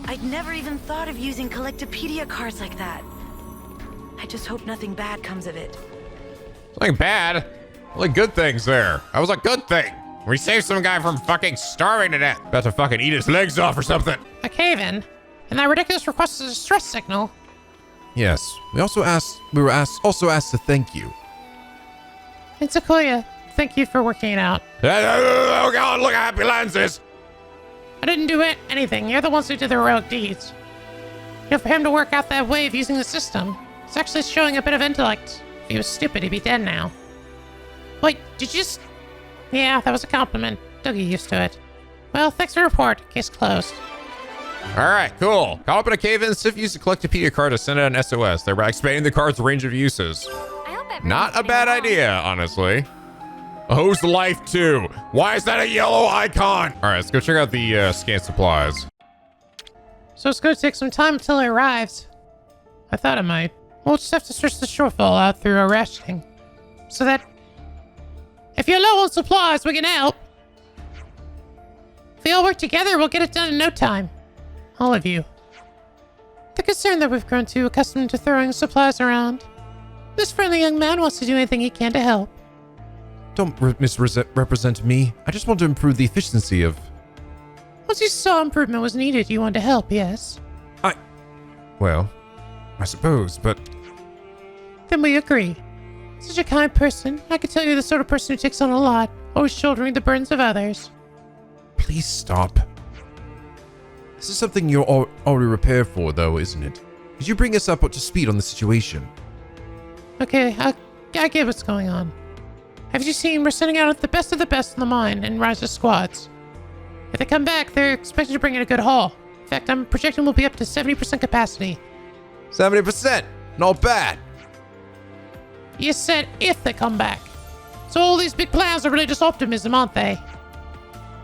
I'd never even thought of using Collectopedia cards like that. I just hope nothing bad comes of it. Nothing bad. Only good things there. That was a good thing. We saved some guy from fucking starving to death. About to fucking eat his legs off or something. A cave-in? And that ridiculous request is a distress signal. Yes, we were also asked to thank you. And Sequoia, thank you for working it out. Oh god, look how happy Lanz is. I didn't do anything. You're the ones who did the heroic deeds. You know, for him to work out that way of using the system, it's actually showing a bit of intellect. If he was stupid, he'd be dead now. Wait, did you just... Yeah, that was a compliment. Don't get used to it. Well, thanks for the report. Case closed. All right, cool. Caught up in a cave-in, Sif used a Collectopedia card to send out an SOS, thereby expanding the card's range of uses. Not a bad idea, honestly. Who's life 2? Why is that a yellow icon? All right, let's go check out the scant supplies. So it's going to take some time until it arrives. I thought it might. We'll just have to stretch the shortfall out through our rationing. So that if you're low on supplies, we can help. If we all work together, we'll get it done in no time. All of you. The concern that we've grown too accustomed to throwing supplies around. This friendly young man wants to do anything he can to help. Don't misrepresent me. I just want to improve the efficiency of... Once you saw improvement was needed, you wanted to help, yes? Well, I suppose, but... Then we agree. Such a kind person. I can tell you're the sort of person who takes on a lot, always shouldering the burdens of others. Please stop. This is something you're already prepared for, though, isn't it? Could you bring us up to speed on the situation? Okay, I get what's going on. As you seen, we're sending out the best of the best in the mine and Riser squads. If they come back, they're expected to bring in a good haul. In fact, I'm projecting we'll be up to 70% capacity. 70%? Not bad. You said if they come back. So all these big plans are really just optimism, aren't they?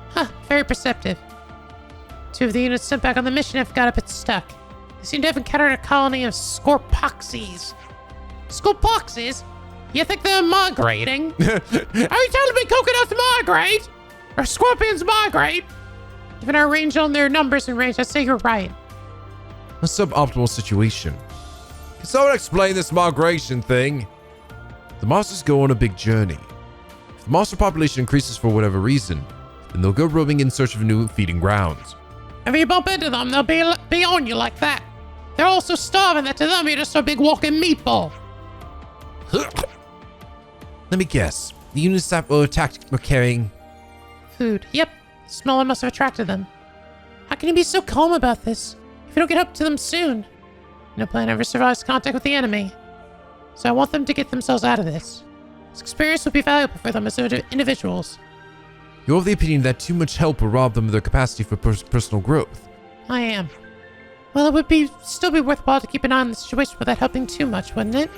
Huh, very perceptive. 2 of the units sent back on the mission have got a bit stuck. They seem to have encountered a colony of Scorpoxes. Scorpoxes? You think they're migrating? Are you telling me coconuts migrate? Or scorpions migrate? Given our range on their numbers and range, I'd say you're right. A suboptimal situation. Can someone explain this migration thing? The monsters go on a big journey. If the monster population increases for whatever reason, then they'll go roaming in search of new feeding grounds. If you bump into them, they'll be on you like that. They're all so starving that to them you're just a big walking meatball. Let me guess. The units that were attacked were carrying... food. Yep. The smell must have attracted them. How can you be so calm about this? If you don't get up to them soon. No plan ever survives contact with the enemy. So I want them to get themselves out of this. This experience will be valuable for them as individuals. You're of the opinion that too much help will rob them of their capacity for personal growth. I am. Well, it would still be worthwhile to keep an eye on the situation without helping too much, wouldn't it?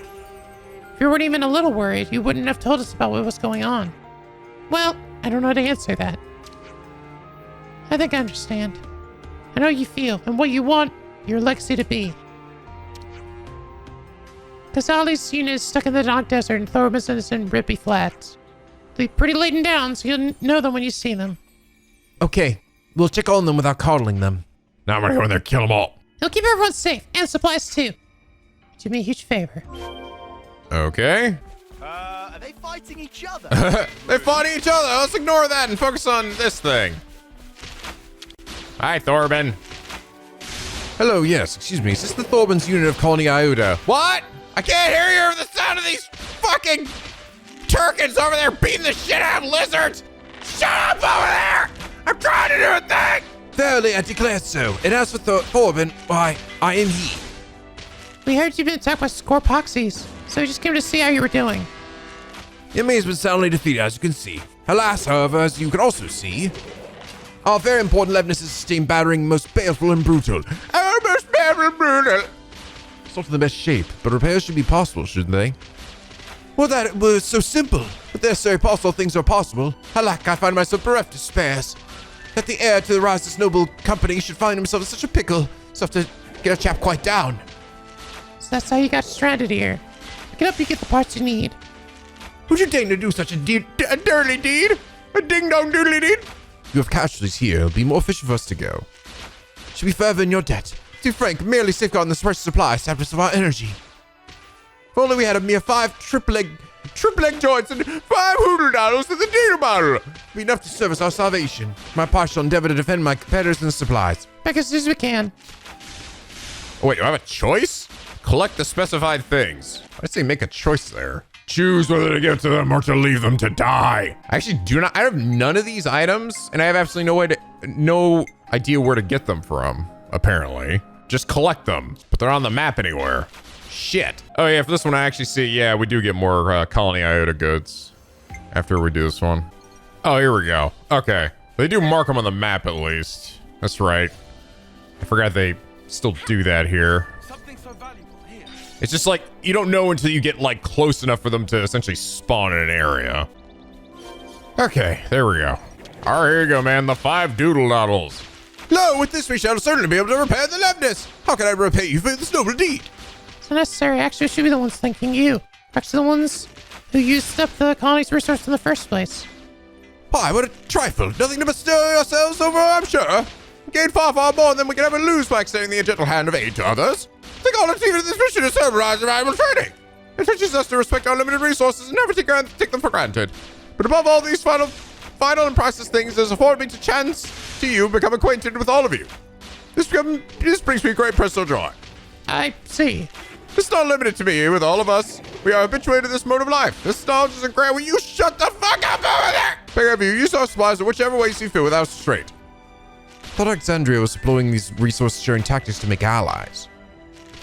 If you weren't even a little worried, you wouldn't have told us about what was going on. Well, I don't know how to answer that. I think I understand. I know how you feel and what you want your legacy to be. Casali's unit is stuck in the dark desert and Thorben's is in Rippy Flats. They'll be pretty laden down, so you'll know them when you see them. Okay, we'll check on them without coddling them. Now I'm gonna go in there and kill them all. He'll keep everyone safe, and supplies too. Do me a huge favor. Okay. Are they fighting each other? They're fighting each other. Let's ignore that and focus on this thing. Hi, Thorben. Hello, yes, excuse me. Is this the Thorben's unit of Colony Iota? What? I can't hear you over the sound of these fucking Turkins over there beating the shit out of lizards. Shut up over there! I'm trying to do a thing! Verily, I declare so. And as for Thorben, why, I am he. We heard you've been attacked by Scorpoxes, so we just came to see how you were doing. The enemy has been soundly defeated, as you can see. Alas, however, as you can also see, our very important Leibniz is sustained battering most baleful and brutal. Oh, most baleful and brutal. It's not in the best shape, but repairs should be possible, shouldn't they? Well, that was so simple. But they're so possible things are possible. Alack, I find myself bereft of spares. That the heir to the rise of this noble company should find himself in such a pickle, so have to get a chap quite down. So that's how you got stranded here. Pick it up, you get the parts you need. Would you deign to do such a dirty deed? A ding-dong doodly deed? You have casualties here. It'll be more efficient for us to go. Should be further in your debt. To be frank, merely safeguarding the precious supply saps of our energy. If only we had a mere 5 triple egg joints and 5 hoodle dollars in the data bottle. It'd be enough to service our salvation. My part shall endeavor to defend my competitors and the supplies. Back as soon as we can. Oh, wait, do I have a choice? Collect the specified things. I'd say make a choice there. Choose whether to give it to them or to leave them to die. I actually do not. I have none of these items, and I have absolutely no idea where to get them from. Apparently, just collect them, but they're on the map anywhere. Shit. Oh yeah, for this one I actually see. Yeah, we do get more Colony Iota goods after we do this one. Oh, here we go. Okay, they do mark them on the map at least. That's right. I forgot they still do that here. It's just like, you don't know until you get like close enough for them to essentially spawn in an area. Okay, there we go. All right, here you go, man. The 5 doodle doddles. Lo, with this we shall certainly be able to repair the Leibniz. How can I repay you for this noble deed? It's unnecessary. Actually, we should be the ones thanking you. Actually, the ones who used up the colony's resource in the first place. Why, what a trifle. Nothing to bestow yourselves over, I'm sure. Gain far, far more than we can ever lose by extending the gentle hand of aid to others. The goal achievement of this mission is Cerberus survival training. It teaches us to respect our limited resources and never take them for granted. But above all these final and priceless things, has afforded me to chance to you become acquainted with all of you. This brings me great personal joy. I see. It's not limited to me. With all of us, we are habituated to this mode of life. This knowledge isn't great. Will you shut the fuck up over there? Pick up you. Use our supplies in whichever way you see fit without restraint. I thought Alexandria was deploying these resource-sharing tactics to make allies.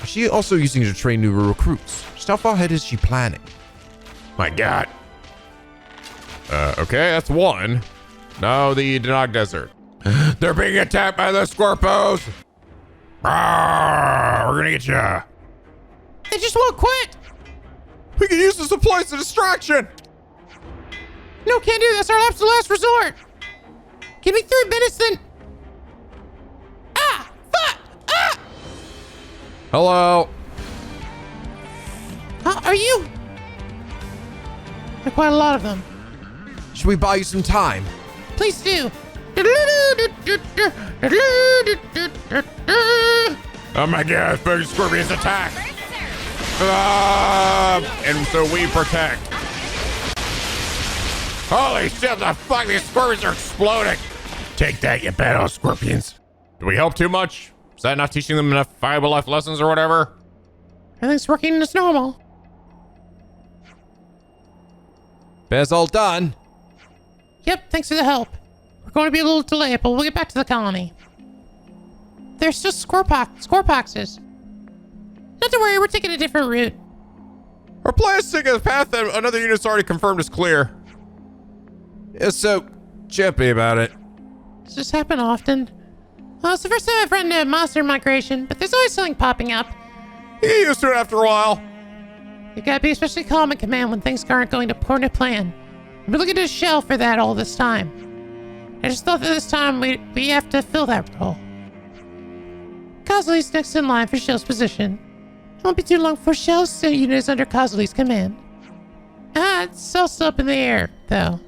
Is she also using it to train new recruits? Just how far ahead is she planning? My God. Okay, that's one. Now the Denog Desert. They're being attacked by the Scorpos. We're gonna get ya. They just won't quit. We can use the supplies as a distraction. No, can't do this. Our absolute last resort. Give me 3 minutes, then. Ah, fuck. Ah. Hello. Are you? There are quite a lot of them. Should we buy you some time? Please do. Oh my God, Scorpion's attack. And so we protect. Holy shit, the fuck, these scorpions are exploding. Take that, you bad old scorpions. Do we help too much? Is that not teaching them enough viable life lessons or whatever? Everything's working as normal. That's all done. Yep, thanks for the help. We're going to be a little delayed, but we'll get back to the colony. There's just scorpoxes. Not to worry, we're taking a different route. Our plan is to take a path that another unit's already confirmed is clear. Yeah, so chippy about it. Does this happen often? Well, it's the first time I've run into a monster migration, but there's always something popping up. You get used to it after a while. You gotta be especially calm in command when things aren't going according to plan. I've been looking to Shell for that all this time. I just thought that this time we have to fill that role. Consuls next in line for Shell's position. It won't be too long before Shell's unit is under Consuls' command. It's all still up in the air, though.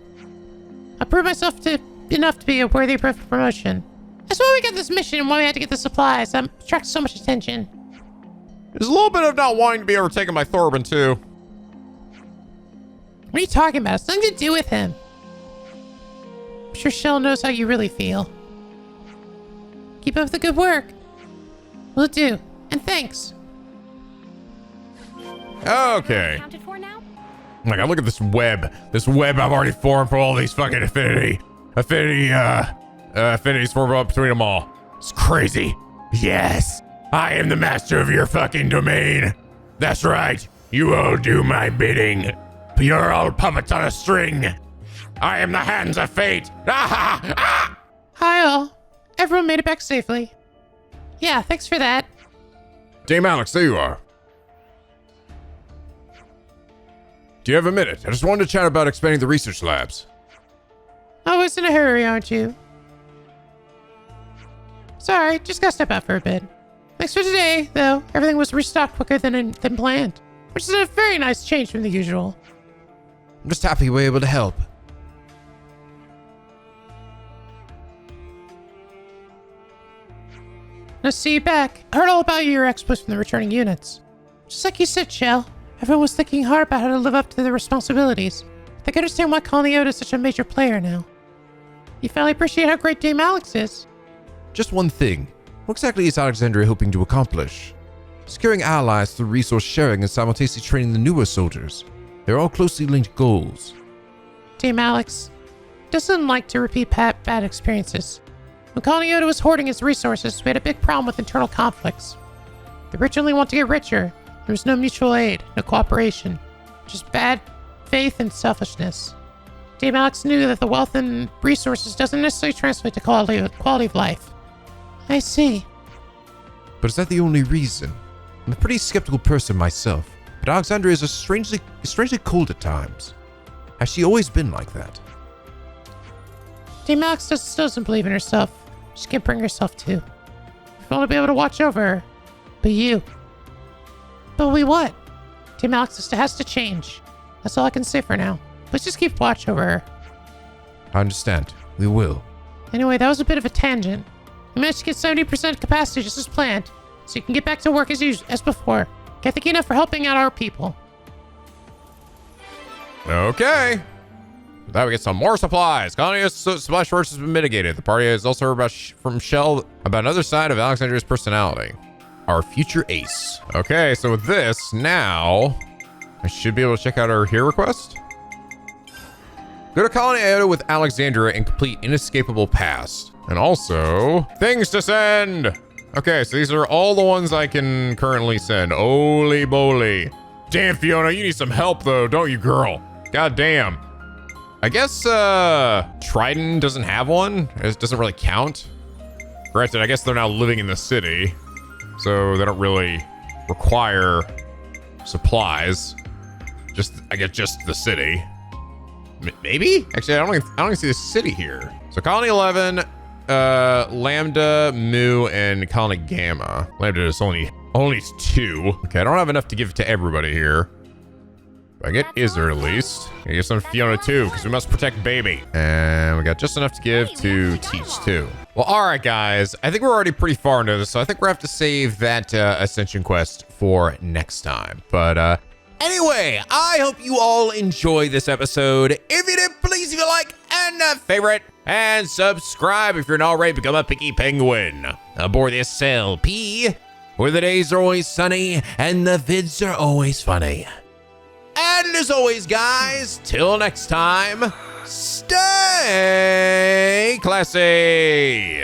I proved myself enough to be a worthy promotion. That's why we got this mission and why we had to get the supplies. I'm attracting so much attention. There's a little bit of not wanting to be overtaken by Thorben, too. What are you talking about? It's nothing to do with him. I'm sure Shell knows how you really feel. Keep up the good work. Will do. And thanks. Okay. Accounted for now? Oh my god, look at this web. This web I've already formed for all these fucking affinities formed up between them all. It's crazy. Yes. I am the master of your fucking domain. That's right. You all do my bidding. You're all puppets on a string. I am the hands of fate. Hi all. Everyone made it back safely. Yeah, thanks for that. Dame Alex, there you are. Do you have a minute? I just wanted to chat about expanding the research labs. Always in a hurry, aren't you? Sorry, just gotta step out for a bit. Thanks for today, though. Everything was restocked quicker than planned, which is a very nice change from the usual. I'm just happy we're able to help. Nice to see you back. I heard all about your exploits from the returning units. Just like you said, Shell, everyone was thinking hard about how to live up to their responsibilities. They can understand why Consuls is such a major player now. You finally appreciate how great Dame Alex is. Just one thing. What exactly is Alexandria hoping to accomplish? Securing allies through resource sharing and simultaneously training the newer soldiers. They're all closely linked goals. Dame Alex doesn't like to repeat bad experiences. When Consuls was hoarding his resources, we had a big problem with internal conflicts. The rich only want to get richer. There was no mutual aid, no cooperation. Just bad faith and selfishness. Dame Alex knew that the wealth and resources doesn't necessarily translate to quality of life. I see. But is that the only reason? I'm a pretty skeptical person myself, but Alexandria is strangely cold at times. Has she always been like that? Dame Alex still doesn't believe in herself. She can't bring herself to. We want to be able to watch over her. But you. But we what? Dame Alex has to change. That's all I can say for now. Let's just keep watch over her. I understand. We will. Anyway, that was a bit of a tangent. We managed to get 70% capacity just as planned, so you can get back to work as before. Can't thank you enough for helping out our people. Okay. With that, we get some more supplies. Colony's supply shortage has been mitigated. The party has also heard from Shell about another side of Alexandria's personality. Our future ace. Okay, so with this, now I should be able to check out our hero request. Go to Colony Iota with Alexandria and complete Inescapable Past. And also, things to send. Okay, so these are all the ones I can currently send. Holy moly. Damn, Fiona, you need some help though, don't you, girl? God damn. I guess Trident doesn't have one. It doesn't really count. Granted, I guess they're now living in the city, so they don't really require supplies. I guess just the city. Maybe? Actually, I don't even see the city here. So Colony 11, Lambda, Mu, and Colony Gamma. Lambda is only 2. Okay, I don't have enough to give to everybody here. I get Izzer at least. I get some Fiona too, because we must protect baby. And we got just enough to give to Teach too. Well, all right, guys. I think we're already pretty far into this, so I think we're gonna have to save that Ascension quest for next time. But anyway, I hope you all enjoy this episode. If you did, please leave a like and a favorite. And subscribe if you're not already. Become a picky penguin aboard this LP, where the days are always sunny and the vids are always funny. And as always, guys, till next time, stay classy.